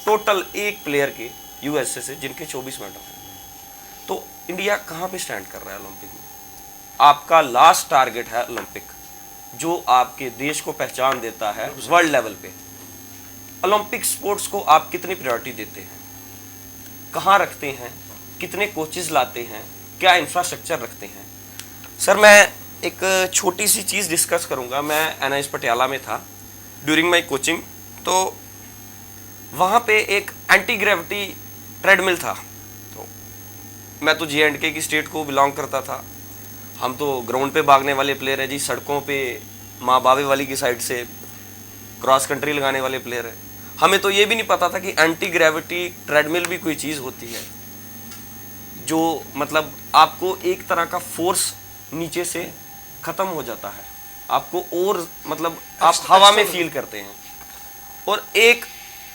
E: टोटल एक प्लेयर के USA से जिनके 24 मेडल हैं। तो इंडिया कहाँ पे स्टैंड कर रहा है ओलंपिक में? आपका लास्ट टारगेट है ओलंपिक, जो आपके देश को पहचान देता है वर्ल्ड लेवल पे। ओलंपिक स्पोर्ट्स को आप कितनी प्रायोरिटी देते हैं, कहाँ रखते हैं, कितने कोचेस लाते हैं, क्या इंफ्रास्ट्रक्चर रखते हैं? सर मैं एक छोटी सी चीज़ डिस्कस करूँगा। मैं NIS पटियाला में था ड्यूरिंग माई कोचिंग, तो वहाँ पे एक एंटी ग्रेविटी ट्रेडमिल था। तो मैं तो J&K की स्टेट को बिलोंग करता था, हम तो ग्राउंड पे भागने वाले प्लेयर हैं जी, सड़कों पे माँ बावे वाली की साइड से क्रॉस कंट्री लगाने वाले प्लेयर हैं। हमें तो ये भी नहीं पता था कि एंटी ग्रेविटी ट्रेडमिल भी कोई चीज़ होती है, जो मतलब आपको एक तरह का फोर्स नीचे से ख़त्म हो जाता है, आपको और मतलब आप हवा में फील करते हैं। और एक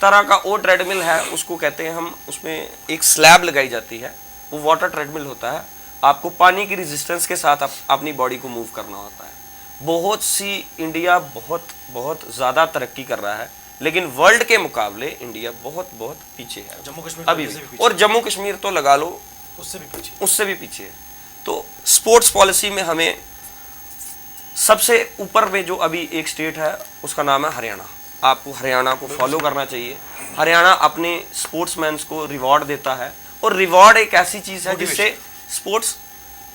E: तरह का और ट्रेडमिल है, उसको कहते हैं हम, उसमें एक स्लैब लगाई जाती है, वो वाटर ट्रेडमिल होता है, आपको पानी की रेजिस्टेंस के साथ अपनी बॉडी को मूव करना होता है। बहुत सी इंडिया बहुत ज़्यादा तरक्की कर रहा है, लेकिन वर्ल्ड के मुकाबले इंडिया बहुत पीछे है
A: जम्मू कश्मीर
E: अभी भी। और जम्मू कश्मीर तो लगा लो उससे भी पीछे है। तो स्पोर्ट्स पॉलिसी में हमें सबसे ऊपर में जो अभी एक स्टेट है उसका नाम है हरियाणा। आपको हरियाणा को फॉलो करना चाहिए। हरियाणा अपने स्पोर्ट्समैन्स को रिवॉर्ड देता है, और रिवॉर्ड एक ऐसी चीज़ है जिससे स्पोर्ट्स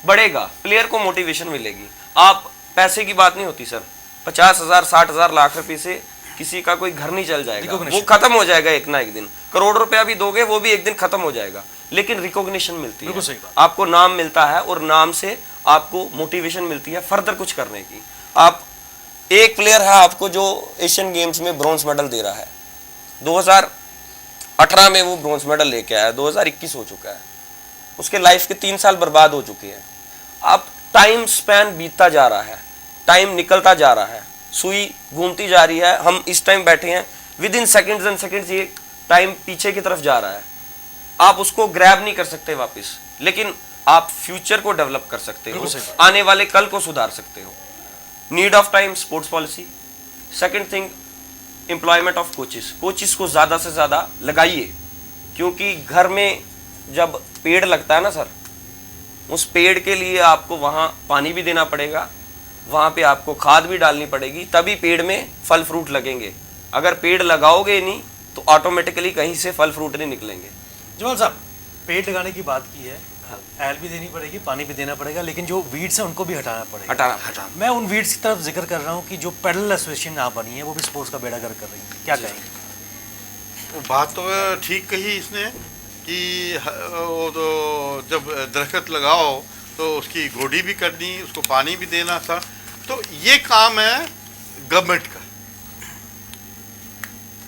E: बढ़ेगा, प्लेयर को मोटिवेशन मिलेगी। आप पैसे की बात नहीं होती सर, 50,000 60,000 लाख रुपए से किसी का कोई घर नहीं चल जाएगा, वो खत्म हो जाएगा एक ना एक दिन। करोड़ रुपया भी दोगे वो भी एक दिन खत्म हो जाएगा, लेकिन रिकॉग्निशन मिलती है, आपको नाम मिलता है, और नाम से आपको मोटिवेशन मिलती है फर्दर कुछ करने की। आप एक प्लेयर है आपको जो एशियन गेम्स में ब्रॉन्ज मेडल दे रहा है, 2018 में वो ब्रॉन्ज मेडल लेके आया, 2021 हो चुका है, उसके लाइफ के 3 साल बर्बाद हो चुके हैं। अब टाइम स्पैन बीतता जा रहा है, टाइम निकलता जा रहा है, सुई घूमती जा रही है, हम इस टाइम बैठे हैं, with in seconds and seconds ये टाइम पीछे की तरफ जा रहा है, आप उसको ग्रैब नहीं कर सकते वापस, लेकिन आप फ्यूचर को डेवलप कर सकते हो,
A: बिल्कुल सही बात।
E: आने वाले कल को सुधार सकते हो। Need of time sports policy. Second thing, employment of coaches को ज़्यादा से ज़्यादा लगाइए, क्योंकि घर में जब पेड़ लगता है ना सर, उस पेड़ के लिए आपको वहाँ पानी भी देना पड़ेगा, वहाँ पे आपको खाद भी डालनी पड़ेगी, तभी पेड़ में फल फ्रूट लगेंगे। अगर पेड़ लगाओगे नहीं तो ऑटोमेटिकली कहीं से फल फ्रूट नहीं निकलेंगे।
A: जमाल साहब, पेड़ लगाने की बात की है, एल भी देनी पड़ेगी, पानी भी देना पड़ेगा, लेकिन जो वीड्स हैं उनको भी हटाना पड़ेगा।
E: हटाना।
A: मैं उन वीड्स की तरफ जिक्र कर रहा हूँ कि जो पैडल एसोसिएशन यहाँ बनी है वो भी स्पोर्ट्स का बेड़ा गर्क कर रही है, क्या कहेंगे?
B: वो बात तो ठीक कही इसने कि वो तो जब दरख्त लगाओ तो उसकी गोडी भी करनी, उसको पानी भी देना था, तो ये काम है गवर्नमेंट का।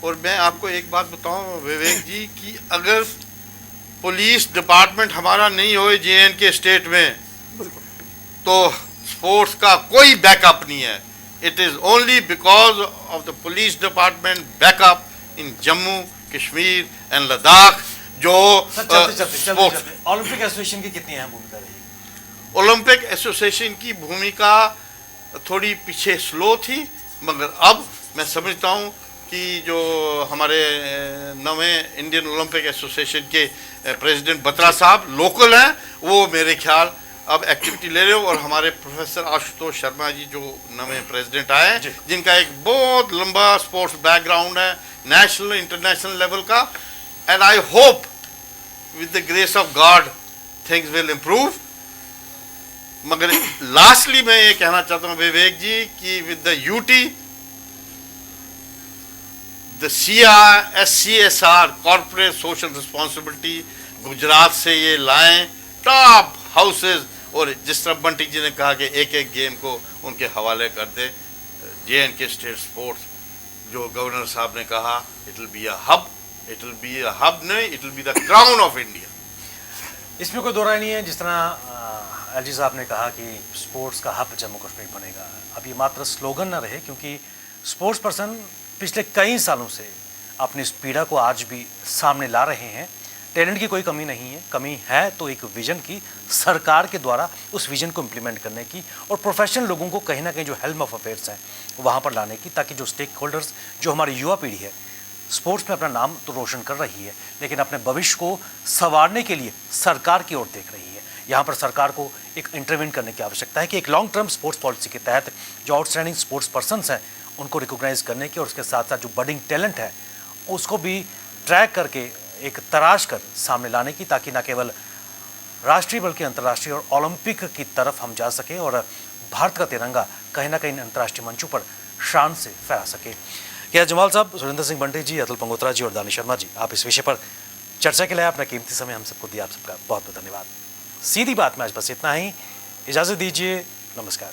B: और मैं आपको एक बात बताऊं विवेक जी, कि अगर पुलिस डिपार्टमेंट हमारा नहीं हो JNK स्टेट में, तो स्पोर्ट्स का कोई बैकअप नहीं है। It is only because of the police department backup in Jammu Kashmir and Ladakh जो स्पोर्ट्स।
A: ओलंपिक एसोसिएशन की कितनी अहम भूमिका रही?
B: ओलंपिक एसोसिएशन की भूमिका थोड़ी पीछे स्लो थी, मगर अब मैं समझता हूँ कि जो हमारे नवे इंडियन ओलंपिक एसोसिएशन के प्रेसिडेंट बत्रा साहब लोकल हैं, वो मेरे ख्याल अब एक्टिविटी ले रहे हो। और हमारे प्रोफेसर आशुतोष शर्मा जी जो नवे प्रेसिडेंट आए हैं, जिनका एक बहुत लंबा स्पोर्ट्स बैकग्राउंड है, नेशनल इंटरनेशनल लेवल का, and I hope with the grace of God things will improve. मगर लास्टली मैं ये कहना चाहता हूँ विवेक जी कि with the UT, the CSR corporate social responsibility Gujarat से ये लाएं टॉप हाउसेस, और जिस तरह बंटी जी ने कहा कि एक एक गेम को उनके हवाले कर दे। JNK स्टेट स्पोर्ट्स जो गवर्नर साहब ने कहा, it will be a hub, it will be a hub नहीं, it will be the crown of India.
A: इसमें कोई दो राय नहीं है। जिस तरह LG साहब ने कहा कि स्पोर्ट्स का हब जम्मू कश्मीर बनेगा, अब ये मात्र स्लोगन ना रहे, क्योंकि स्पोर्ट्स पर्सन पिछले कई सालों से अपनी इस पीड़ा को आज भी सामने ला रहे हैं। टैलेंट की कोई कमी नहीं है, कमी है तो एक विजन की, सरकार के द्वारा उस विजन को इम्प्लीमेंट करने की, और प्रोफेशनल लोगों को कहीं ना कहीं जो हेल्म ऑफ अफेयर्स हैं वहाँ पर लाने की, ताकि जो स्टेक होल्डर्स, जो हमारी युवा पीढ़ी है, स्पोर्ट्स में अपना नाम तो रोशन कर रही है, लेकिन अपने भविष्य को संवारने के लिए सरकार की ओर देख रही है। यहाँ पर सरकार को एक इंटरवेंट करने की आवश्यकता है कि एक लॉन्ग टर्म स्पोर्ट्स पॉलिसी के तहत जो आउटस्टैंडिंग स्पोर्ट्स पर्सनस हैं उनको रिकॉग्नाइज करने की, और उसके साथ साथ जो बडिंग टैलेंट है उसको भी ट्रैक करके एक तराश कर सामने लाने की, ताकि न केवल राष्ट्रीय बल्कि अंतर्राष्ट्रीय और ओलंपिक की तरफ हम जा सकें और भारत का तिरंगा कहीं ना कहीं अंतर्राष्ट्रीय मंचों पर शान से फहरा सके। क्या जमाल साहब, सुरेंद्र सिंह बंटी जी, अतुल पंगोत्रा जी और दानिश शर्मा जी, आप इस विषय पर चर्चा के लिए अपना कीमती समय हम सबको दिया, आप सबका बहुत बहुत धन्यवाद। सीधी बात में आज बस इतना ही, इजाज़त दीजिए, नमस्कार।